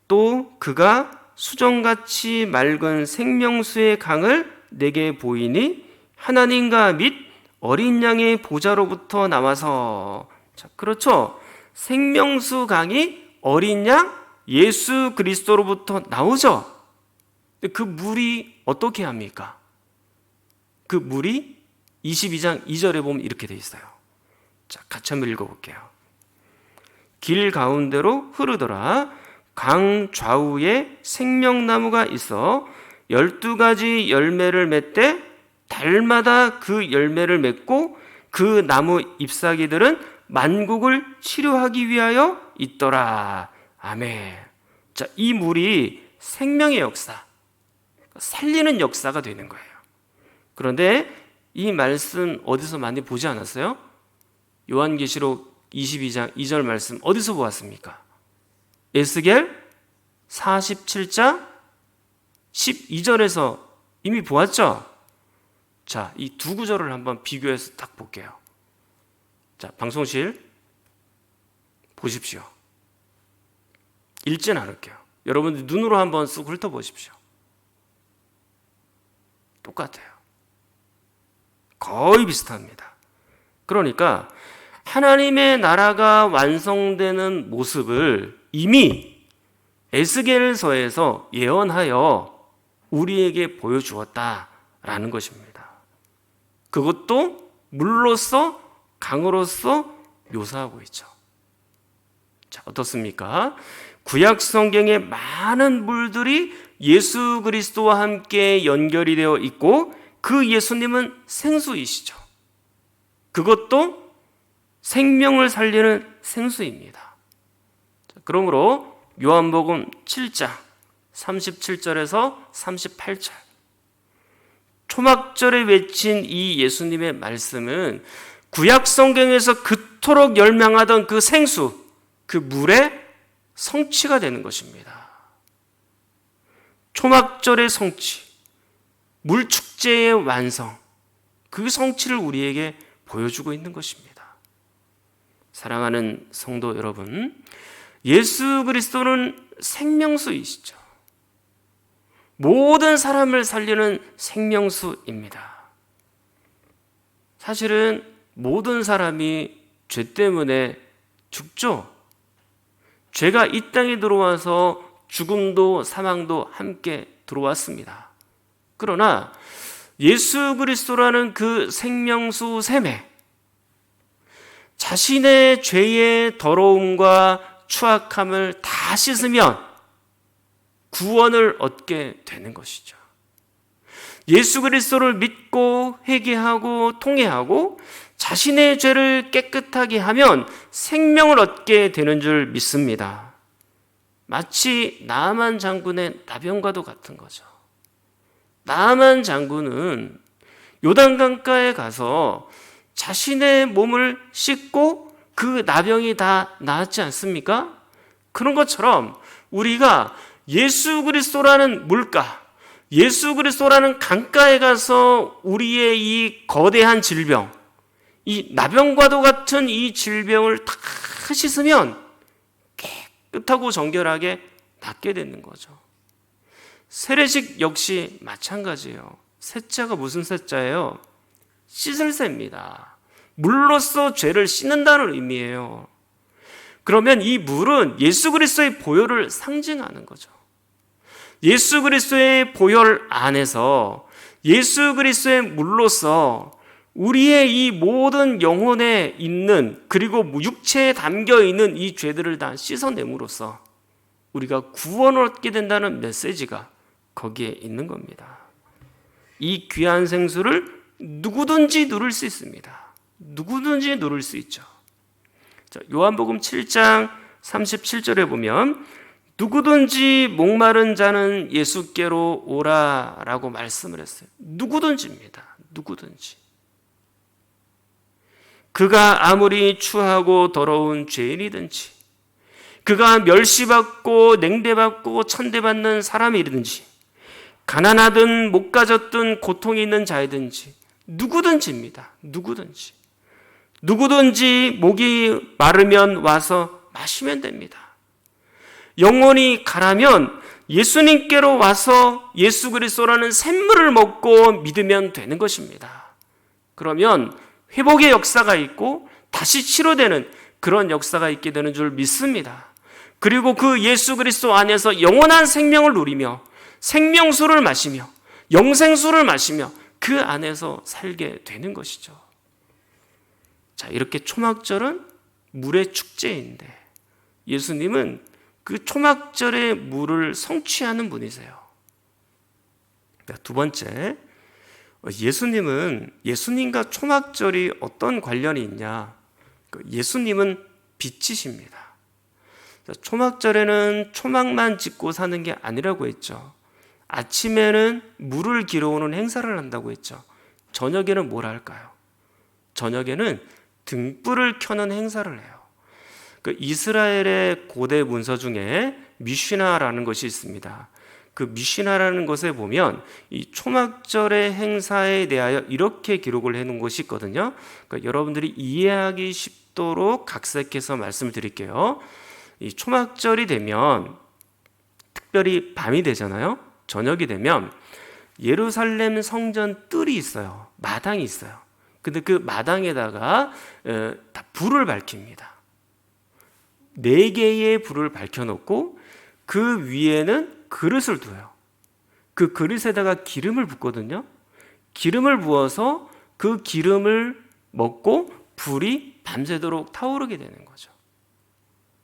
또 그가 수정같이 맑은 생명수의 강을 내게 보이니 하나님과 및 어린 양의 보좌로부터 나와서. 자, 그렇죠. 생명수 강이 어린 양 예수 그리스도로부터 나오죠. 그 물이 어떻게 합니까? 그 물이 22장 2절에 보면 이렇게 돼 있어요. 자, 같이 한번 읽어볼게요. 길 가운데로 흐르더라. 강 좌우에 생명나무가 있어 12가지 열매를 맺되 달마다 그 열매를 맺고 그 나무 잎사귀들은 만국을 치료하기 위하여 있더라. 아멘. 자, 이 물이 생명의 역사, 살리는 역사가 되는 거예요. 그런데 이 말씀 어디서 많이 보지 않았어요? 요한계시록 22장 2절 말씀 어디서 보았습니까? 에스겔 47장 12절에서 이미 보았죠? 자, 이 두 구절을 한번 비교해서 딱 볼게요. 자, 방송실 보십시오. 읽진 않을게요. 여러분들 눈으로 한번 쓱 훑어보십시오. 똑같아요. 거의 비슷합니다. 그러니까 하나님의 나라가 완성되는 모습을 이미 에스겔서에서 예언하여 우리에게 보여주었다라는 것입니다. 그것도 물로서 강으로서 묘사하고 있죠. 자, 어떻습니까? 구약 성경의 많은 물들이 예수 그리스도와 함께 연결이 되어 있고 그 예수님은 생수이시죠. 그것도 생명을 살리는 생수입니다. 자, 그러므로 요한복음 7장 37절에서 38절 초막절에 외친 이 예수님의 말씀은 구약 성경에서 그토록 열망하던 그 생수, 그 물의 성취가 되는 것입니다. 초막절의 성취, 물축제의 완성, 그 성취를 우리에게 보여주고 있는 것입니다. 사랑하는 성도 여러분, 예수 그리스도는 생명수이시죠. 모든 사람을 살리는 생명수입니다. 사실은 모든 사람이 죄 때문에 죽죠. 죄가 이 땅에 들어와서 죽음도 사망도 함께 들어왔습니다. 그러나 예수 그리스도라는 그 생명수 샘에 자신의 죄의 더러움과 추악함을 다 씻으면 구원을 얻게 되는 것이죠. 예수 그리스도를 믿고 회개하고 통회하고 자신의 죄를 깨끗하게 하면 생명을 얻게 되는 줄 믿습니다. 마치 나아만 장군의 나병과도 같은 거죠. 나아만 장군은 요단강가에 가서 자신의 몸을 씻고 그 나병이 다 나았지 않습니까? 그런 것처럼 우리가 예수 그리스도라는 물가, 예수 그리스도라는 강가에 가서 우리의 이 거대한 질병, 이 나병과도 같은 이 질병을 다 씻으면 깨끗하고 정결하게 낫게 되는 거죠. 세례식 역시 마찬가지예요. 세자가 무슨 세자예요? 씻을 세입니다. 물로써 죄를 씻는다는 의미예요. 그러면 이 물은 예수 그리스도의 보혈을 상징하는 거죠. 예수 그리스도의 보혈 안에서 예수 그리스도의 물로써 우리의 이 모든 영혼에 있는 그리고 육체에 담겨 있는 이 죄들을 다 씻어냄으로써 우리가 구원을 얻게 된다는 메시지가 거기에 있는 겁니다. 이 귀한 생수를 누구든지 누릴 수 있습니다. 누구든지 누릴 수 있죠. 자, 요한복음 7장 37절에 보면 누구든지 목마른 자는 예수께로 오라라고 말씀을 했어요. 누구든지입니다. 누구든지. 그가 아무리 추하고 더러운 죄인이든지, 그가 멸시받고 냉대받고 천대받는 사람이든지, 가난하든 못 가졌든 고통이 있는 자이든지 누구든지입니다. 누구든지. 누구든지 목이 마르면 와서 마시면 됩니다. 영혼이 가라면 예수님께로 와서 예수 그리스도라는 샘물을 먹고 믿으면 되는 것입니다. 그러면 회복의 역사가 있고 다시 치료되는 그런 역사가 있게 되는 줄 믿습니다. 그리고 그 예수 그리스도 안에서 영원한 생명을 누리며 생명수를 마시며 영생수를 마시며 그 안에서 살게 되는 것이죠. 자, 이렇게 초막절은 물의 축제인데 예수님은 그 초막절의 물을 성취하는 분이세요. 두 번째, 예수님과 초막절이 어떤 관련이 있냐? 예수님은 빛이십니다. 초막절에는 초막만 짓고 사는 게 아니라고 했죠. 아침에는 물을 길어오는 행사를 한다고 했죠. 저녁에는 뭘 할까요? 저녁에는 등불을 켜는 행사를 해요. 이스라엘의 고대 문서 중에 미시나라는 것이 있습니다. 그 미시나라는 것에 보면 이 초막절의 행사에 대하여 이렇게 기록을 해놓은 것이 있거든요. 여러분들이 이해하기 쉽도록 각색해서 말씀을 드릴게요. 이 초막절이 되면 특별히 밤이 되잖아요. 저녁이 되면 예루살렘 성전 뜰이 있어요. 마당이 있어요. 근데 그 마당에다가 다 불을 밝힙니다. 4개의 불을 밝혀놓고 그 위에는 그릇을 둬요. 그 그릇에다가 기름을 붓거든요. 기름을 부어서 그 기름을 먹고 불이 밤새도록 타오르게 되는 거죠.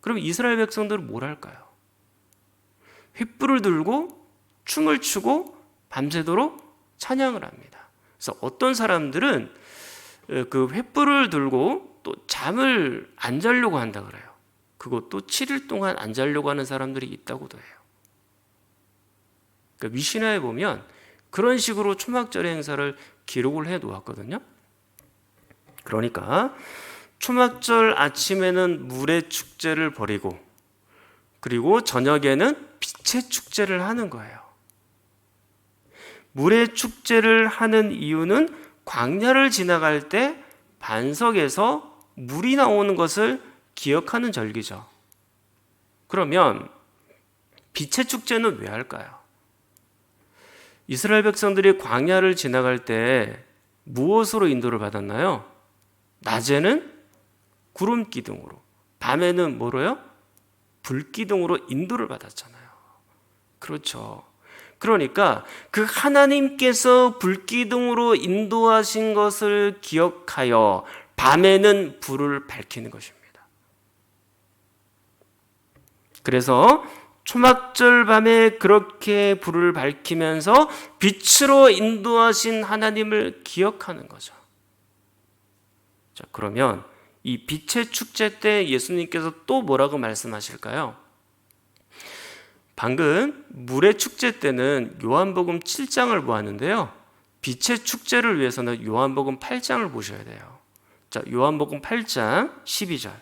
그럼 이스라엘 백성들은 뭘 할까요? 횃불을 들고 춤을 추고 밤새도록 찬양을 합니다. 그래서 어떤 사람들은 그 횃불을 들고 또 잠을 안 자려고 한다 그래요. 그것도 7일 동안 안 자려고 하는 사람들이 있다고도 해요. 그러니까 미시나에 보면 그런 식으로 초막절의 행사를 기록을 해 놓았거든요. 그러니까 초막절 아침에는 물의 축제를 벌이고 그리고 저녁에는 빛의 축제를 하는 거예요. 물의 축제를 하는 이유는 광야를 지나갈 때 반석에서 물이 나오는 것을 기억하는 절기죠. 그러면 빛의 축제는 왜 할까요? 이스라엘 백성들이 광야를 지나갈 때 무엇으로 인도를 받았나요? 낮에는 구름 기둥으로, 밤에는 뭐로요? 불기둥으로 인도를 받았잖아요. 그렇죠. 그러니까 그 하나님께서 불기둥으로 인도하신 것을 기억하여 밤에는 불을 밝히는 것입니다. 그래서 초막절 밤에 그렇게 불을 밝히면서 빛으로 인도하신 하나님을 기억하는 거죠. 자, 그러면 이 빛의 축제 때 예수님께서 또 뭐라고 말씀하실까요? 방금 물의 축제 때는 요한복음 7장을 보았는데요. 빛의 축제를 위해서는 요한복음 8장을 보셔야 돼요. 자, 요한복음 8장 12절.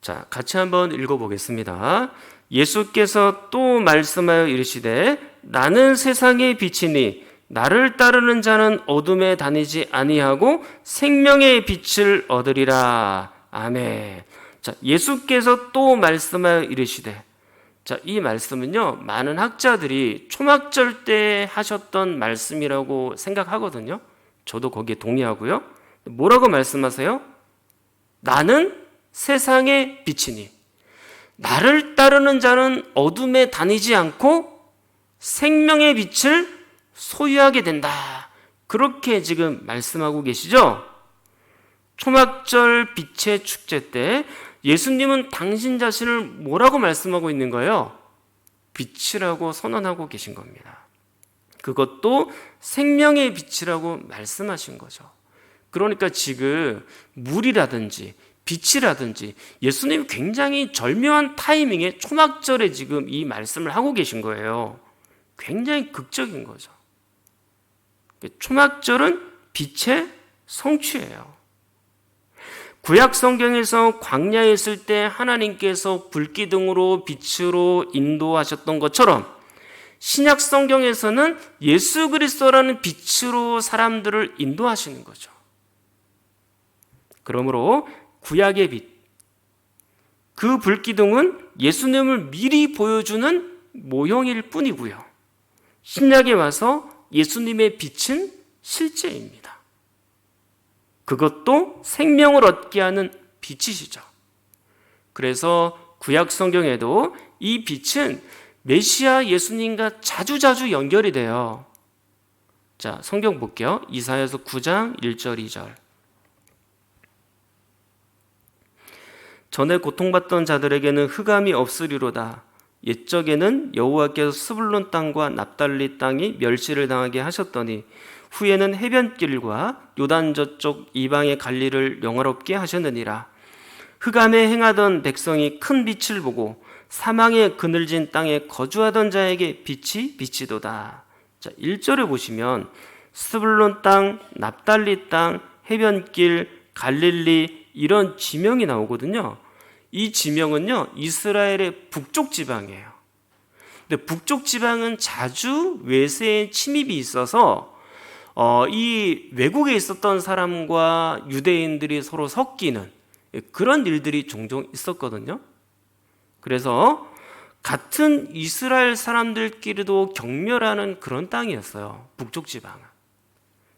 자, 같이 한번 읽어보겠습니다. 예수께서 또 말씀하여 이르시되 나는 세상의 빛이니 나를 따르는 자는 어둠에 다니지 아니하고 생명의 빛을 얻으리라. 아멘. 자, 예수께서 또 말씀하여 이르시되, 자, 이 말씀은요, 많은 학자들이 초막절 때 하셨던 말씀이라고 생각하거든요. 저도 거기에 동의하고요. 뭐라고 말씀하세요? 나는 세상의 빛이니 나를 따르는 자는 어둠에 다니지 않고 생명의 빛을 소유하게 된다. 그렇게 지금 말씀하고 계시죠? 초막절 빛의 축제 때 예수님은 당신 자신을 뭐라고 말씀하고 있는 거예요? 빛이라고 선언하고 계신 겁니다. 그것도 생명의 빛이라고 말씀하신 거죠. 그러니까 지금 물이라든지 빛이라든지 예수님이 굉장히 절묘한 타이밍에 초막절에 지금 이 말씀을 하고 계신 거예요. 굉장히 극적인 거죠. 초막절은 빛의 성취예요. 구약 성경에서 광야에 있을 때 하나님께서 불기둥으로 빛으로 인도하셨던 것처럼 신약 성경에서는 예수 그리스도라는 빛으로 사람들을 인도하시는 거죠. 그러므로 구약의 빛, 그 불기둥은 예수님을 미리 보여주는 모형일 뿐이고요. 신약에 와서 예수님의 빛은 실제입니다. 그것도 생명을 얻게 하는 빛이시죠. 그래서 구약 성경에도 이 빛은 메시아 예수님과 자주자주 연결이 돼요. 자, 성경 볼게요. 이사야서 9장 1절 2절. 전에 고통받던 자들에게는 흑암이 없으리로다. 옛적에는 여호와께서 스불론 땅과 납달리 땅이 멸시를 당하게 하셨더니 후에는 해변길과 요단 저쪽 이방의 갈리를 영화롭게 하셨느니라. 흑암에 행하던 백성이 큰 빛을 보고 사망의 그늘진 땅에 거주하던 자에게 빛이 비치도다. 자, 1절에 보시면 스불론 땅, 납달리 땅, 해변길, 갈릴리 이런 지명이 나오거든요. 이 지명은요, 이스라엘의 북쪽 지방이에요. 근데 북쪽 지방은 자주 외세의 침입이 있어서 이 외국에 있었던 사람과 유대인들이 서로 섞이는 그런 일들이 종종 있었거든요. 그래서 같은 이스라엘 사람들끼리도 경멸하는 그런 땅이었어요. 북쪽 지방은.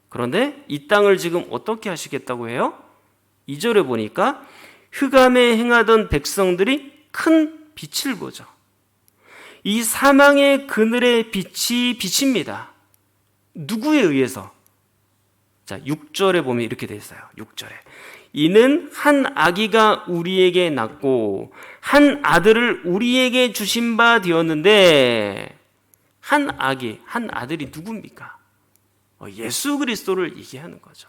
그런데 이 땅을 지금 어떻게 하시겠다고 해요? 2절에 보니까 흑암에 행하던 백성들이 큰 빛을 보죠. 이 사망의 그늘의 빛이 빛입니다. 누구에 의해서? 자, 6절에 보면 이렇게 되어 있어요. 6절에. 이는 한 아기가 우리에게 낳고 한 아들을 우리에게 주신 바 되었는데, 한 아기, 한 아들이 누굽니까? 예수 그리스도를 얘기하는 거죠.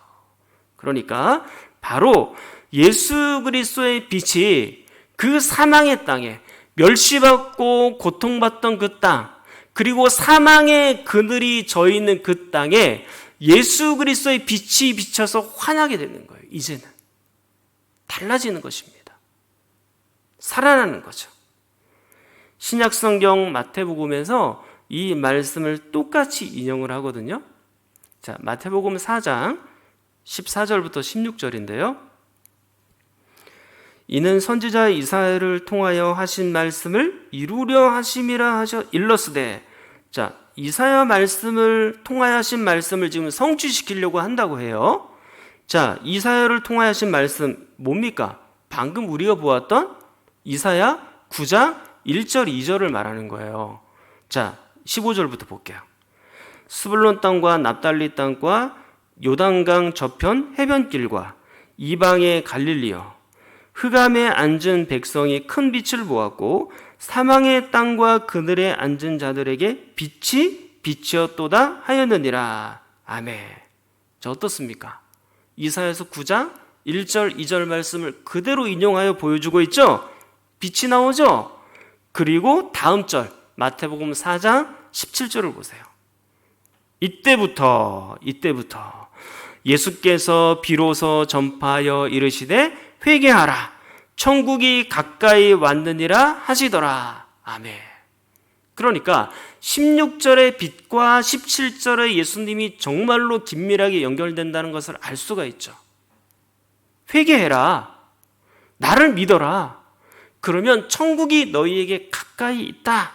그러니까 바로 예수 그리스도의 빛이 그 사망의 땅에 멸시받고 고통받던 그 땅, 그리고 사망의 그늘이 져 있는 그 땅에 예수 그리스도의 빛이 비쳐서 환하게 되는 거예요. 이제는 달라지는 것입니다. 살아나는 거죠. 신약 성경 마태복음에서 이 말씀을 똑같이 인용을 하거든요. 자, 마태복음 4장 14절부터 16절인데요. 이는 선지자 이사야를 통하여 하신 말씀을 이루려 하심이라 하셔 일렀으되, 자, 이사야 말씀을 통하여 하신 말씀을 지금 성취시키려고 한다고 해요. 자, 이사야를 통하여 하신 말씀 뭡니까? 방금 우리가 보았던 이사야 9장 1절 2절을 말하는 거예요. 자, 15절부터 볼게요. 스불론 땅과 납달리 땅과 요단강 저편 해변길과 이방의 갈릴리여, 흑암에 앉은 백성이 큰 빛을 보았고 사망의 땅과 그늘에 앉은 자들에게 빛이 빛이었도다 하였느니라. 아멘. 자, 어떻습니까? 이사야서 9장 1절 2절 말씀을 그대로 인용하여 보여주고 있죠? 빛이 나오죠? 그리고 다음 절 마태복음 4장 17절을 보세요. 이때부터 예수께서 비로소 전파하여 이르시되 회개하라, 천국이 가까이 왔느니라 하시더라. 아멘. 그러니까 16절의 빛과 17절의 예수님이 정말로 긴밀하게 연결된다는 것을 알 수가 있죠. 회개해라, 나를 믿어라, 그러면 천국이 너희에게 가까이 있다.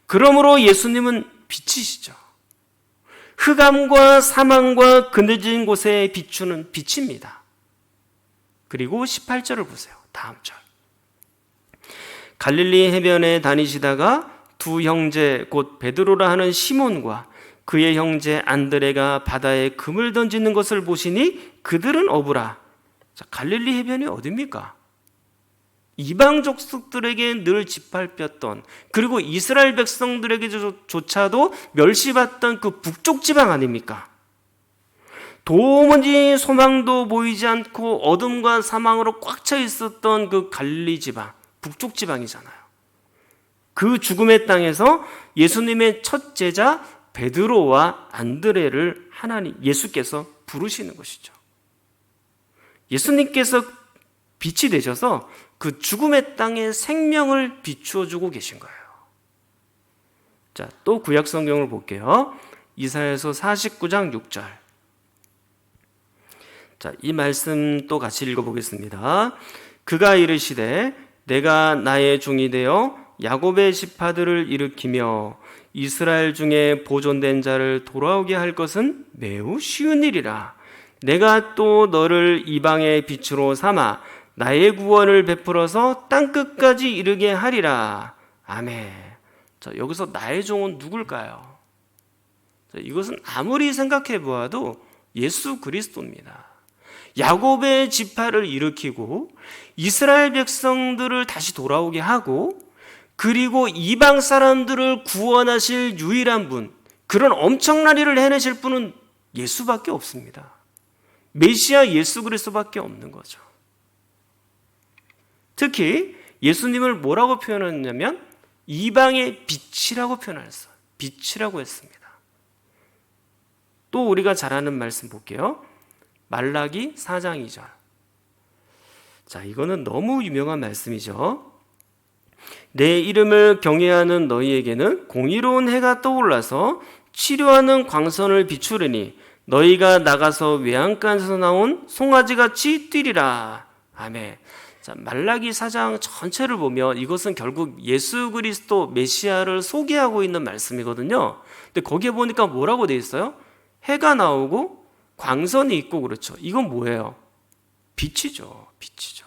그러므로 예수님은 빛이시죠. 흑암과 사망과 그늘진 곳에 비추는 빛입니다. 그리고 18절을 보세요. 다음 절. 갈릴리 해변에 다니시다가 두 형제 곧 베드로라 하는 시몬과 그의 형제 안드레가 바다에 금을 던지는 것을 보시니 그들은 어부라. 자, 갈릴리 해변이 어디입니까? 이방 족속들에게 늘 짓밟혔던, 그리고 이스라엘 백성들에게조차도 멸시받던 그 북쪽 지방 아닙니까? 도무지 소망도 보이지 않고 어둠과 사망으로 꽉 차 있었던 그 갈릴리 지방, 북쪽 지방이잖아요. 그 죽음의 땅에서 예수님의 첫 제자 베드로와 안드레를 예수께서 부르시는 것이죠. 예수님께서 빛이 되셔서 그 죽음의 땅에 생명을 비추어 주고 계신 거예요. 자, 또 구약 성경을 볼게요. 이사야서 49장 6절. 자, 이 말씀 또 같이 읽어보겠습니다. 그가 이르시되 내가 나의 종이 되어 야곱의 지파들을 일으키며 이스라엘 중에 보존된 자를 돌아오게 할 것은 매우 쉬운 일이라. 내가 또 너를 이방의 빛으로 삼아 나의 구원을 베풀어서 땅끝까지 이르게 하리라. 아멘. 자, 여기서 나의 종은 누굴까요? 자, 이것은 아무리 생각해 보아도 예수 그리스도입니다. 야곱의 지파를 일으키고 이스라엘 백성들을 다시 돌아오게 하고, 그리고 이방 사람들을 구원하실 유일한 분, 그런 엄청난 일을 해내실 분은 예수밖에 없습니다. 메시아 예수 그리스도밖에 없는 거죠. 특히 예수님을 뭐라고 표현했냐면 이방의 빛이라고 표현했어요. 빛이라고 했습니다. 또 우리가 잘 아는 말씀 볼게요. 말라기 4장 2절. 자, 이거는 너무 유명한 말씀이죠. 내 이름을 경외하는 너희에게는 공의로운 해가 떠올라서 치료하는 광선을 비추르니 너희가 나가서 외양간에서 나온 송아지같이 뛰리라. 아멘. 자, 말라기 4장 전체를 보면 이것은 결국 예수 그리스도 메시아를 소개하고 있는 말씀이거든요. 근데 거기에 보니까 뭐라고 돼 있어요? 해가 나오고 광선이 있고, 그렇죠. 이건 뭐예요? 빛이죠. 빛이죠.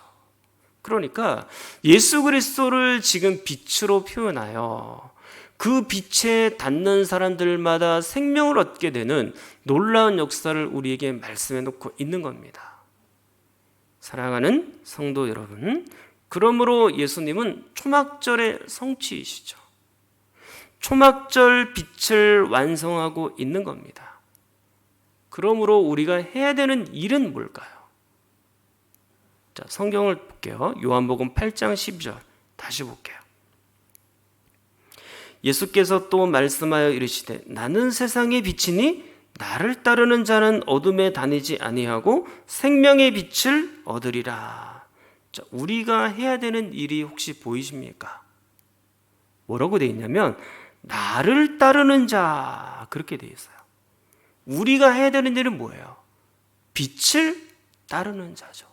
그러니까 예수 그리스도를 지금 빛으로 표현하여 그 빛에 닿는 사람들마다 생명을 얻게 되는 놀라운 역사를 우리에게 말씀해 놓고 있는 겁니다. 사랑하는 성도 여러분, 그러므로 예수님은 초막절의 성취이시죠. 초막절 빛을 완성하고 있는 겁니다. 그러므로 우리가 해야 되는 일은 뭘까요? 자, 성경을 볼게요. 요한복음 8장 12절 다시 볼게요. 예수께서 또 말씀하여 이르시되 나는 세상의 빛이니 나를 따르는 자는 어둠에 다니지 아니하고 생명의 빛을 얻으리라. 자, 우리가 해야 되는 일이 혹시 보이십니까? 뭐라고 되어 있냐면 나를 따르는 자, 그렇게 되어 있어요. 우리가 해야 되는 일은 뭐예요? 빛을 따르는 자죠.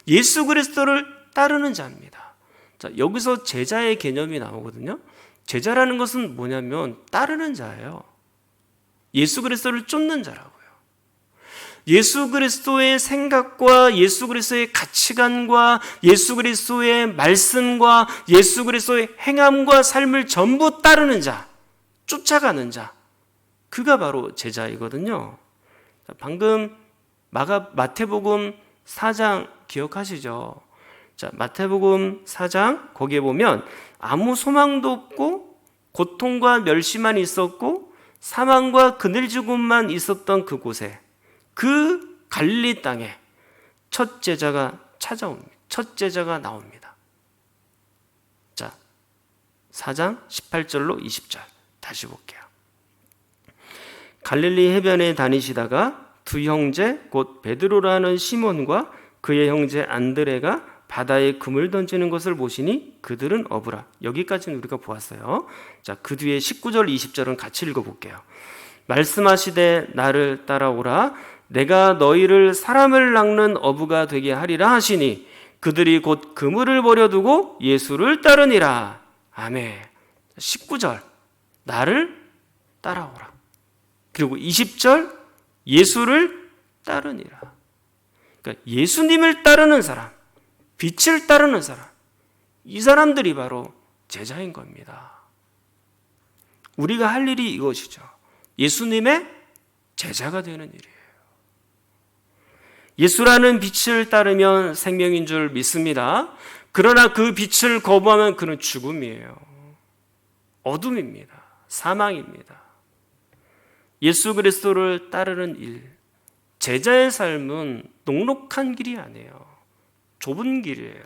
예수 그리스도를 따르는 자입니다. 자, 여기서 제자의 개념이 나오거든요. 제자라는 것은 뭐냐면 따르는 자예요. 예수 그리스도를 쫓는 자라고요. 예수 그리스도의 생각과 예수 그리스도의 가치관과 예수 그리스도의 말씀과 예수 그리스도의 행함과 삶을 전부 따르는 자, 쫓아가는 자, 그가 바로 제자이거든요. 방금 마태복음 4장 기억하시죠? 자, 마태복음 4장 거기에 보면 아무 소망도 없고 고통과 멸시만 있었고 사망과 그늘 죽음만 있었던 그곳에, 그 갈릴리 땅에 첫 제자가 찾아옵니다. 첫 제자가 나옵니다. 자, 4장 18절로 20절 다시 볼게요. 갈릴리 해변에 다니시다가 두 형제 곧 베드로라는 시몬과 그의 형제 안드레가 바다에 금을 던지는 것을 보시니 그들은 어부라. 여기까지는 우리가 보았어요. 자, 그 뒤에 19절 20절은 같이 읽어볼게요. 말씀하시되 나를 따라오라. 내가 너희를 사람을 낚는 어부가 되게 하리라 하시니 그들이 곧 그물을 버려두고 예수를 따르니라. 아멘. 19절 나를 따라오라. 그리고 20절 예수를 따르니라. 그러니까 예수님을 따르는 사람, 빛을 따르는 사람, 이 사람들이 바로 제자인 겁니다. 우리가 할 일이 이것이죠. 예수님의 제자가 되는 일이에요. 예수라는 빛을 따르면 생명인 줄 믿습니다. 그러나 그 빛을 거부하면 그는 죽음이에요. 어둠입니다. 사망입니다. 예수 그리스도를 따르는 일, 제자의 삶은 녹록한 길이 아니에요. 좁은 길이에요.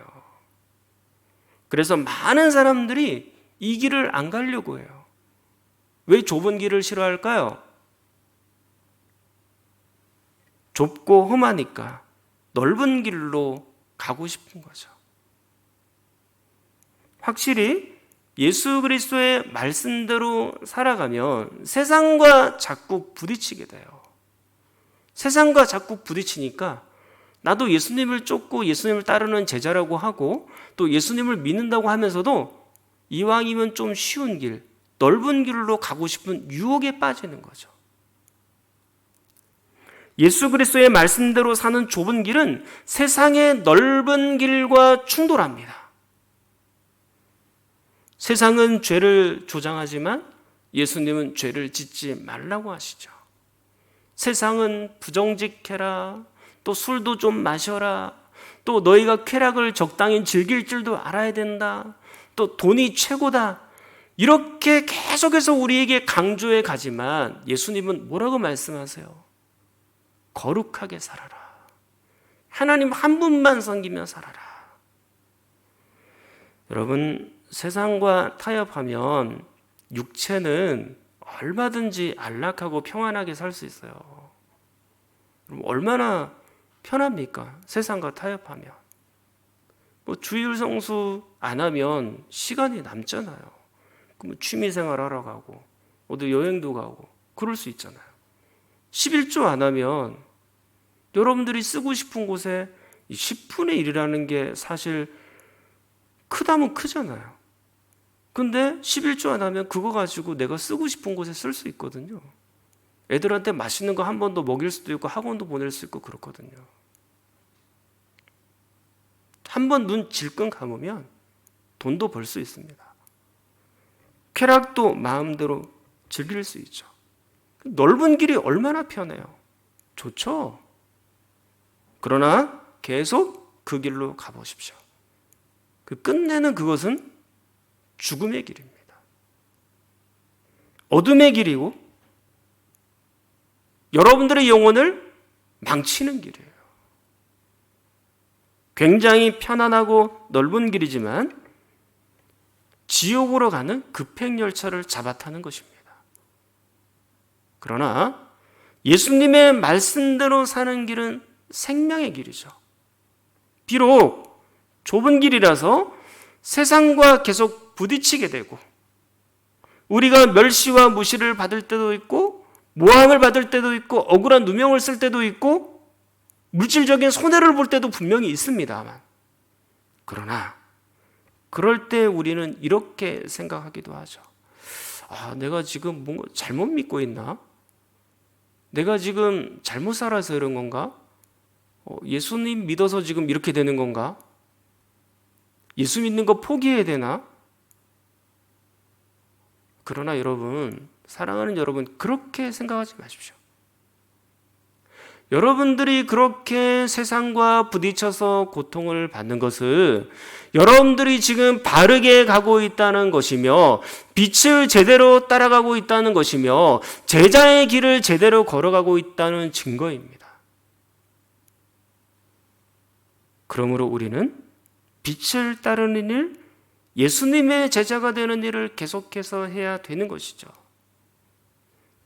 그래서 많은 사람들이 이 길을 안 가려고 해요. 왜 좁은 길을 싫어할까요? 좁고 험하니까 넓은 길로 가고 싶은 거죠. 확실히 예수 그리스도의 말씀대로 살아가면 세상과 자꾸 부딪히게 돼요. 세상과 자꾸 부딪히니까 나도 예수님을 쫓고 예수님을 따르는 제자라고 하고 또 예수님을 믿는다고 하면서도 이왕이면 좀 쉬운 길, 넓은 길로 가고 싶은 유혹에 빠지는 거죠. 예수 그리스도의 말씀대로 사는 좁은 길은 세상의 넓은 길과 충돌합니다. 세상은 죄를 조장하지만 예수님은 죄를 짓지 말라고 하시죠. 세상은 부정직해라, 또 술도 좀 마셔라, 또 너희가 쾌락을 적당히 즐길 줄도 알아야 된다, 또 돈이 최고다, 이렇게 계속해서 우리에게 강조해 가지만 예수님은 뭐라고 말씀하세요? 거룩하게 살아라. 하나님 한 분만 섬기며 살아라. 여러분, 세상과 타협하면 육체는 얼마든지 안락하고 평안하게 살 수 있어요. 그럼 얼마나 편합니까? 세상과 타협하면. 뭐 주일 성수 안 하면 시간이 남잖아요. 그럼 취미생활 하러 가고 어디 여행도 가고 그럴 수 있잖아요. 11조 안 하면 여러분들이 쓰고 싶은 곳에 10분의 1이라는 게 사실 크다면 크잖아요. 근데 11조 안 하면 그거 가지고 내가 쓰고 싶은 곳에 쓸 수 있거든요. 애들한테 맛있는 거 한 번 더 먹일 수도 있고 학원도 보낼 수 있고 그렇거든요. 한 번 눈 질끈 감으면 돈도 벌 수 있습니다. 쾌락도 마음대로 즐길 수 있죠. 넓은 길이 얼마나 편해요. 좋죠. 그러나 계속 그 길로 가보십시오. 그 끝내는 그것은 죽음의 길입니다. 어둠의 길이고 여러분들의 영혼을 망치는 길이에요. 굉장히 편안하고 넓은 길이지만 지옥으로 가는 급행열차를 잡아타는 것입니다. 그러나 예수님의 말씀대로 사는 길은 생명의 길이죠. 비록 좁은 길이라서 세상과 계속 부딪히게 되고 우리가 멸시와 무시를 받을 때도 있고 모함을 받을 때도 있고 억울한 누명을 쓸 때도 있고 물질적인 손해를 볼 때도 분명히 있습니다만, 그러나 그럴 때 우리는 이렇게 생각하기도 하죠. 아, 내가 지금 뭔가 잘못 믿고 있나? 내가 지금 잘못 살아서 이런 건가? 예수님 믿어서 지금 이렇게 되는 건가? 예수 믿는 거 포기해야 되나? 그러나 여러분, 사랑하는 여러분, 그렇게 생각하지 마십시오. 여러분들이 그렇게 세상과 부딪혀서 고통을 받는 것은 여러분들이 지금 바르게 가고 있다는 것이며 빛을 제대로 따라가고 있다는 것이며 제자의 길을 제대로 걸어가고 있다는 증거입니다. 그러므로 우리는 빛을 따르는 일, 예수님의 제자가 되는 일을 계속해서 해야 되는 것이죠.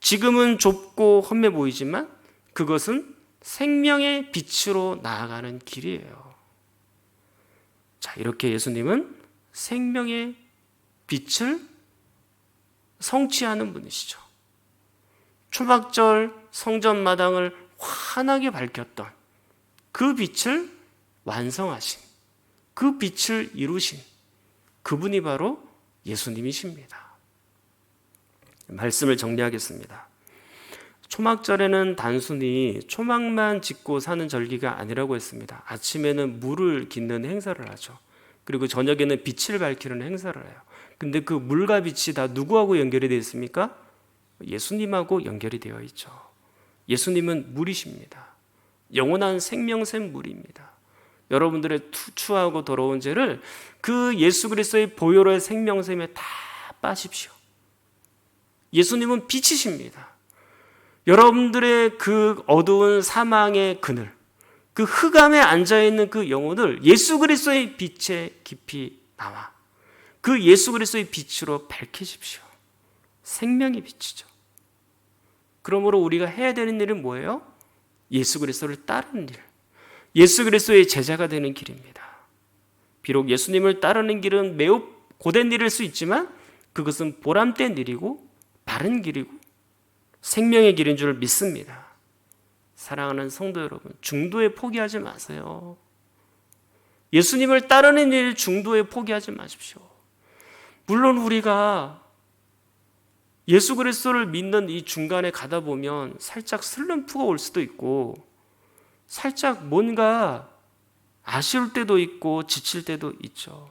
지금은 좁고 험해 보이지만 그것은 생명의 빛으로 나아가는 길이에요. 자, 이렇게 예수님은 생명의 빛을 성취하는 분이시죠. 초막절 성전 마당을 환하게 밝혔던 그 빛을 완성하신, 그 빛을 이루신 그분이 바로 예수님이십니다. 말씀을 정리하겠습니다. 초막절에는 단순히 초막만 짓고 사는 절기가 아니라고 했습니다. 아침에는 물을 깃는 행사를 하죠. 그리고 저녁에는 빛을 밝히는 행사를 해요. 근데 그 물과 빛이 다 누구하고 연결이 되어 있습니까? 예수님하고 연결이 되어 있죠. 예수님은 물이십니다. 영원한 생명샘 물입니다. 여러분들의 추하고 더러운 죄를 그 예수 그리스도의 보혈의 생명샘에 다 빠십시오. 예수님은 빛이십니다. 여러분들의 그 어두운 사망의 그늘, 그 흑암에 앉아있는 그 영혼을 예수 그리스도의 빛에 깊이 나와 그 예수 그리스도의 빛으로 밝히십시오. 생명의 빛이죠. 그러므로 우리가 해야 되는 일은 뭐예요? 예수 그리스도를 따르는 일, 예수 그리스도의 제자가 되는 길입니다. 비록 예수님을 따르는 길은 매우 고된 일일 수 있지만 그것은 보람된 일이고 바른 길이고 생명의 길인 줄 믿습니다. 사랑하는 성도 여러분, 중도에 포기하지 마세요. 예수님을 따르는 일 중도에 포기하지 마십시오. 물론 우리가 예수 그리스도를 믿는 이 중간에 가다 보면 살짝 슬럼프가 올 수도 있고 살짝 뭔가 아쉬울 때도 있고 지칠 때도 있죠.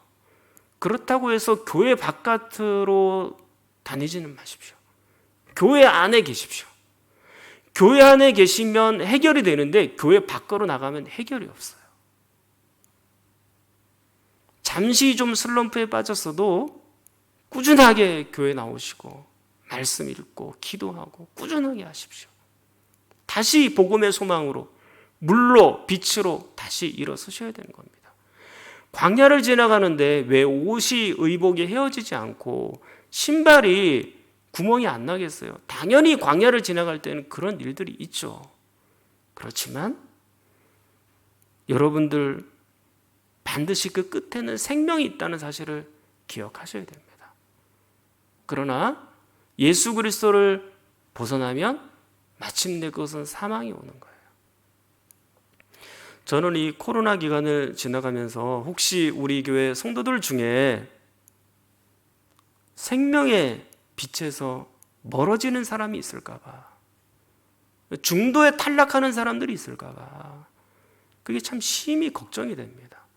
그렇다고 해서 교회 바깥으로 다니지는 마십시오. 교회 안에 계십시오. 교회 안에 계시면 해결이 되는데 교회 밖으로 나가면 해결이 없어요. 잠시 좀 슬럼프에 빠졌어도 꾸준하게 교회 나오시고 말씀 읽고 기도하고 꾸준하게 하십시오. 다시 복음의 소망으로 물로 빛으로 다시 일어서셔야 되는 겁니다. 광야를 지나가는데 왜 옷이 의복이 헤어지지 않고 신발이 구멍이 안 나겠어요? 당연히 광야를 지나갈 때는 그런 일들이 있죠. 그렇지만 여러분들 반드시 그 끝에는 생명이 있다는 사실을 기억하셔야 됩니다. 그러나 예수 그리스도를 벗어나면 마침내 그것은 사망이 오는 거예요. 저는 이 코로나 기간을 지나가면서 혹시 우리 교회 성도들 중에 생명의 빛에서 멀어지는 사람이 있을까 봐, 중도에 탈락하는 사람들이 있을까 봐, 그게 참 심히 걱정이 됩니다.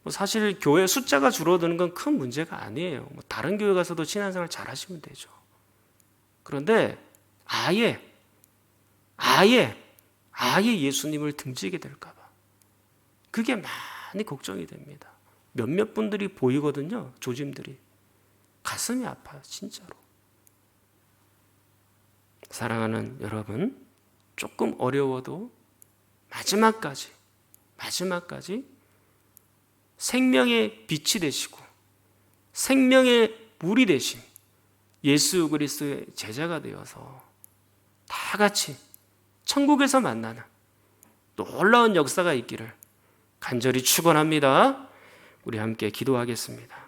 사실 교회 숫자가 줄어드는 건 큰 문제가 아니에요. 다른 교회 가서도 신앙생활 잘 하시면 되죠. 그런데 아예 예수님을 등지게 될까 봐 그게 많이 걱정이 됩니다. 몇몇 분들이 보이거든요. 조짐들이. 가슴이 아파요. 진짜로. 사랑하는 여러분, 조금 어려워도 마지막까지 생명의 빛이 되시고 생명의 물이 되신 예수 그리스도의 제자가 되어서 다 같이 천국에서 만나는 놀라운 역사가 있기를 간절히 축원합니다. 우리 함께 기도하겠습니다.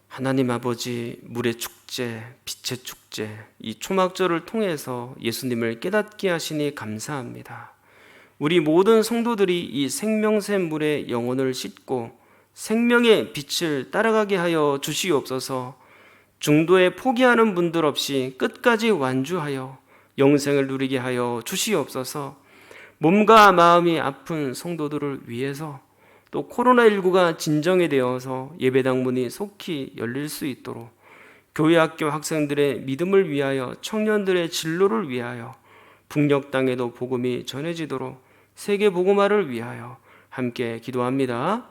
하나님 아버지, 물의 축제, 빛의 축제, 이 초막절을 통해서 예수님을 깨닫게 하시니 감사합니다. 우리 모든 성도들이 이 생명샘 물의 영혼을 씻고 생명의 빛을 따라가게 하여 주시옵소서. 중도에 포기하는 분들 없이 끝까지 완주하여 영생을 누리게 하여 주시옵소서. 몸과 마음이 아픈 성도들을 위해서 또 코로나19가 진정이 되어서 예배당 문이 속히 열릴 수 있도록 교회 학교 학생들의 믿음을 위하여 청년들의 진로를 위하여 북녘 땅에도 복음이 전해지도록 세계 복음화를 위하여 함께 기도합니다.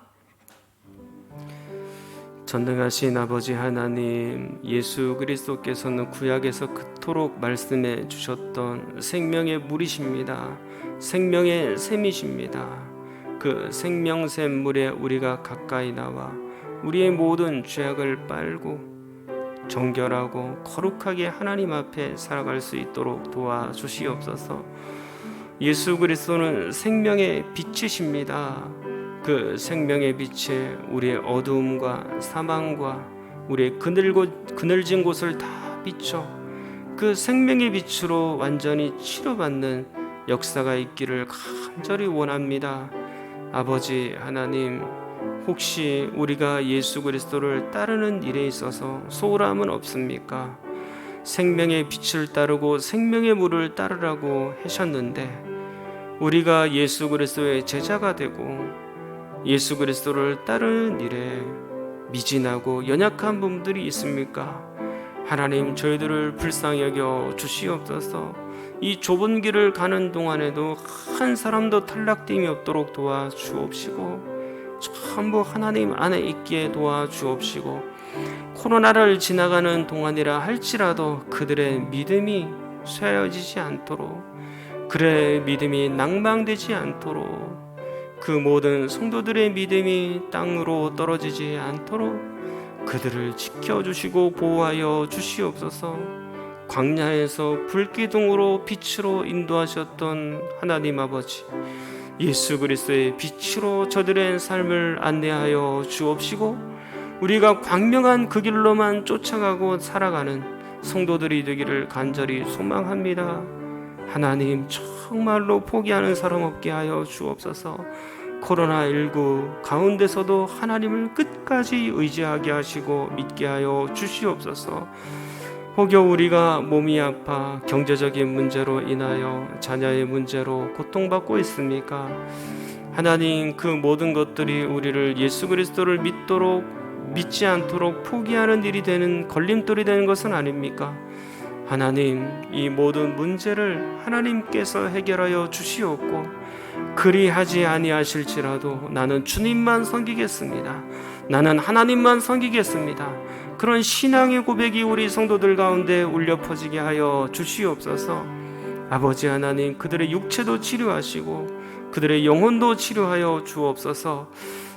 전능하신 아버지 하나님, 예수 그리스도께서는 구약에서 그토록 말씀해 주셨던 생명의 물이십니다. 생명의 샘이십니다. 그 생명샘 물에 우리가 가까이 나와 우리의 모든 죄악을 빨고 정결하고 거룩하게 하나님 앞에 살아갈 수 있도록 도와주시옵소서. 예수 그리스도는 생명의 빛이십니다. 그 생명의 빛에 우리의 어두움과 사망과 우리의 그늘진 곳을 다 비춰 그 생명의 빛으로 완전히 치료받는 역사가 있기를 간절히 원합니다. 아버지 하나님, 혹시 우리가 예수 그리스도를 따르는 일에 있어서 소홀함은 없습니까? 생명의 빛을 따르고 생명의 물을 따르라고 하셨는데 우리가 예수 그리스도의 제자가 되고 예수 그리스도를 따르는 일에 미진하고 연약한 부분들이 있습니까? 하나님, 저희들을 불쌍히 여겨 주시옵소서. 이 좁은 길을 가는 동안에도 한 사람도 탈락됨이 없도록 도와주옵시고 전부 하나님 안에 있기에 도와주옵시고 코로나를 지나가는 동안이라 할지라도 그들의 믿음이 쇠어지지 않도록, 그들의 믿음이 낭망되지 않도록, 그 모든 성도들의 믿음이 땅으로 떨어지지 않도록 그들을 지켜주시고 보호하여 주시옵소서. 광야에서 불기둥으로 빛으로 인도하셨던 하나님 아버지, 예수 그리스도의 빛으로 저들의 삶을 안내하여 주옵시고 우리가 광명한 그 길로만 쫓아가고 살아가는 성도들이 되기를 간절히 소망합니다. 하나님, 정말로 포기하는 사람 없게 하여 주옵소서. 코로나19 가운데서도 하나님을 끝까지 의지하게 하시고 믿게 하여 주시옵소서. 혹여 우리가 몸이 아파 경제적인 문제로 인하여 자녀의 문제로 고통받고 있습니까? 하나님, 그 모든 것들이 우리를 예수 그리스도를 믿지 않도록 포기하는 일이 되는 걸림돌이 되는 것은 아닙니까? 하나님, 이 모든 문제를 하나님께서 해결하여 주시옵고 그리하지 아니하실지라도 나는 주님만 섬기겠습니다. 나는 하나님만 섬기겠습니다. 그런 신앙의 고백이 우리 성도들 가운데 울려 퍼지게 하여 주시옵소서. 아버지 하나님, 그들의 육체도 치료하시고 그들의 영혼도 치료하여 주옵소서.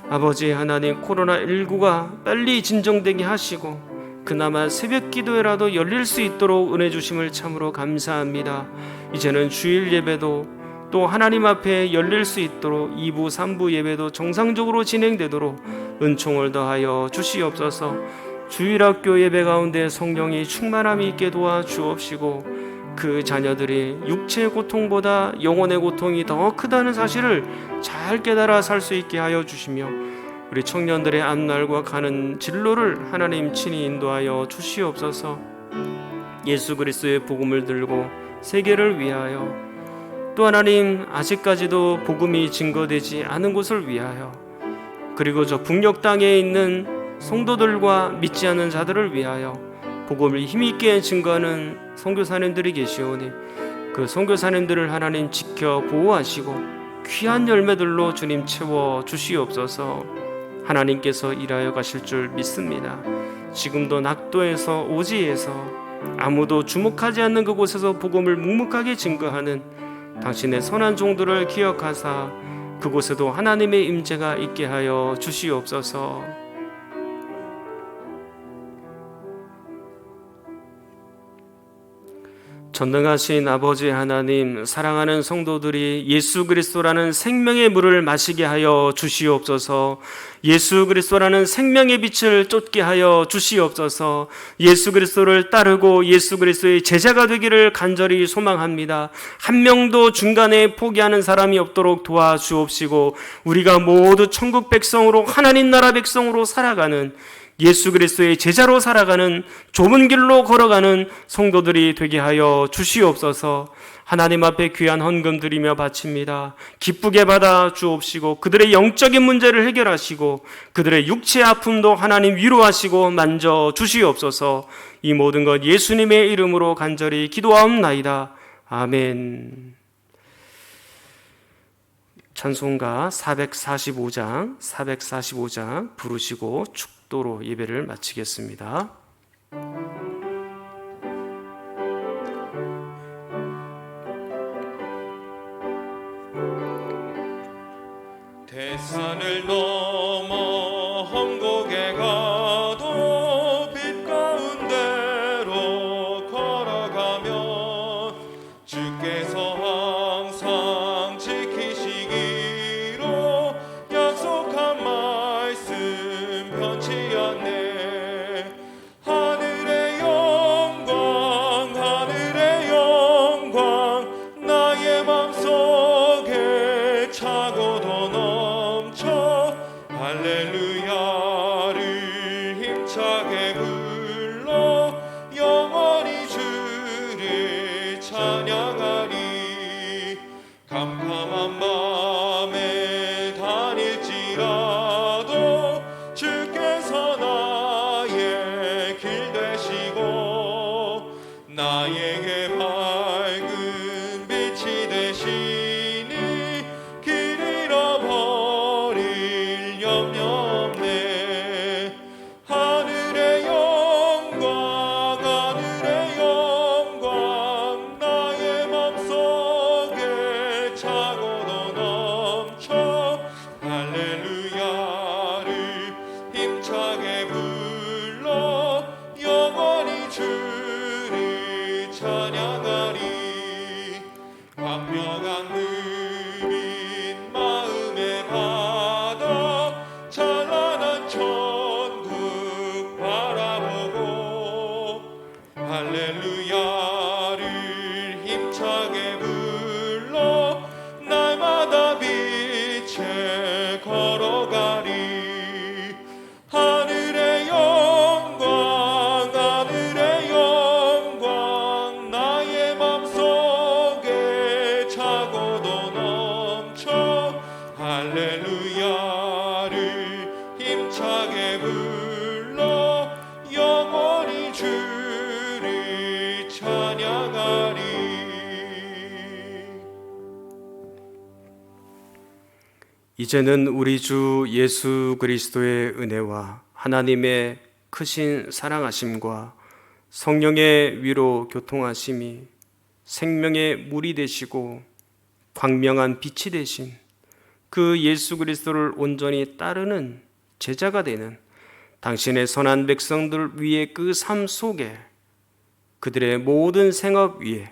아버지 하나님, 코로나19가 빨리 진정되게 하시고 그나마 새벽 기도회라도 열릴 수 있도록 은혜 주심을 참으로 감사합니다. 이제는 주일 예배도 또 하나님 앞에 열릴 수 있도록 2부 3부 예배도 정상적으로 진행되도록 은총을 더하여 주시옵소서. 주일학교 예배 가운데 성령이 충만함이 있게 도와주옵시고 그 자녀들이 육체의 고통보다 영혼의 고통이 더 크다는 사실을 잘 깨달아 살 수 있게 하여 주시며 우리 청년들의 앞날과 가는 진로를 하나님 친히 인도하여 주시옵소서. 예수 그리스도의 복음을 들고 세계를 위하여 또 하나님, 아직까지도 복음이 증거되지 않은 곳을 위하여 그리고 저 북녘 땅에 있는 성도들과 믿지 않는 자들을 위하여 복음을 힘있게 증거하는 선교사님들이 계시오니 그 선교사님들을 하나님 지켜 보호하시고 귀한 열매들로 주님 채워 주시옵소서. 하나님께서 일하여 가실 줄 믿습니다. 지금도 낙도에서 오지에서 아무도 주목하지 않는 그곳에서 복음을 묵묵하게 증거하는 당신의 선한 종들을 기억하사 그곳에도 하나님의 임재가 있게 하여 주시옵소서. 전능하신 아버지 하나님, 사랑하는 성도들이 예수 그리스도라는 생명의 물을 마시게 하여 주시옵소서. 예수 그리스도라는 생명의 빛을 쫓게 하여 주시옵소서. 예수 그리스도를 따르고 예수 그리스도의 제자가 되기를 간절히 소망합니다. 한 명도 중간에 포기하는 사람이 없도록 도와주옵시고 우리가 모두 천국 백성으로 하나님 나라 백성으로 살아가는 예수 그리스도의 제자로 살아가는 좁은 길로 걸어가는 성도들이 되게 하여 주시옵소서. 하나님 앞에 귀한 헌금 드리며 바칩니다. 기쁘게 받아 주옵시고 그들의 영적인 문제를 해결하시고 그들의 육체의 아픔도 하나님 위로하시고 만져 주시옵소서. 이 모든 것 예수님의 이름으로 간절히 기도하옵나이다. 아멘. 찬송가 445장 부르시고 축도로 예배를 마치겠습니다. 대산을 넘어 험곡에 가도 빛 가운데로 걸어가면 주께서 항상 지키시기로 약속한 말씀 변치 않네. 하늘의 영광 나의 맘속에 차고도 넘쳐 할렐루야를 힘차게 불러 영원히 주를 찬양하리. 캄캄한 밤에 다닐지라도 주께서 나의 길 되시고 나에게 밝은 빛이 되시니 길 잃어버릴 염려 없네. 하늘의 영광 나의 맘속에 차고도 넘쳐 할렐루야를 힘차게 불러 영원히 주를 찬양하리. 광명한 누린 마음의 바다 찬란한 천국 바라보고 할렐루야를 힘차게 불러 날마다 빛에 걸어가리. 하늘의 영광 나의 맘속에 차고도 넘쳐 할렐루야를 힘차게 불러 영원히 주를 찬양하리. 이제는 우리 주 예수 그리스도의 은혜와 하나님의 크신 사랑하심과 성령의 위로 교통하심이 생명의 물이 되시고 광명한 빛이 되신 그 예수 그리스도를 온전히 따르는 제자가 되는 당신의 선한 백성들 위에 그 삶 속에 그들의 모든 생업 위에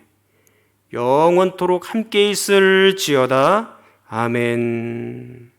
영원토록 함께 있을지어다. 아멘.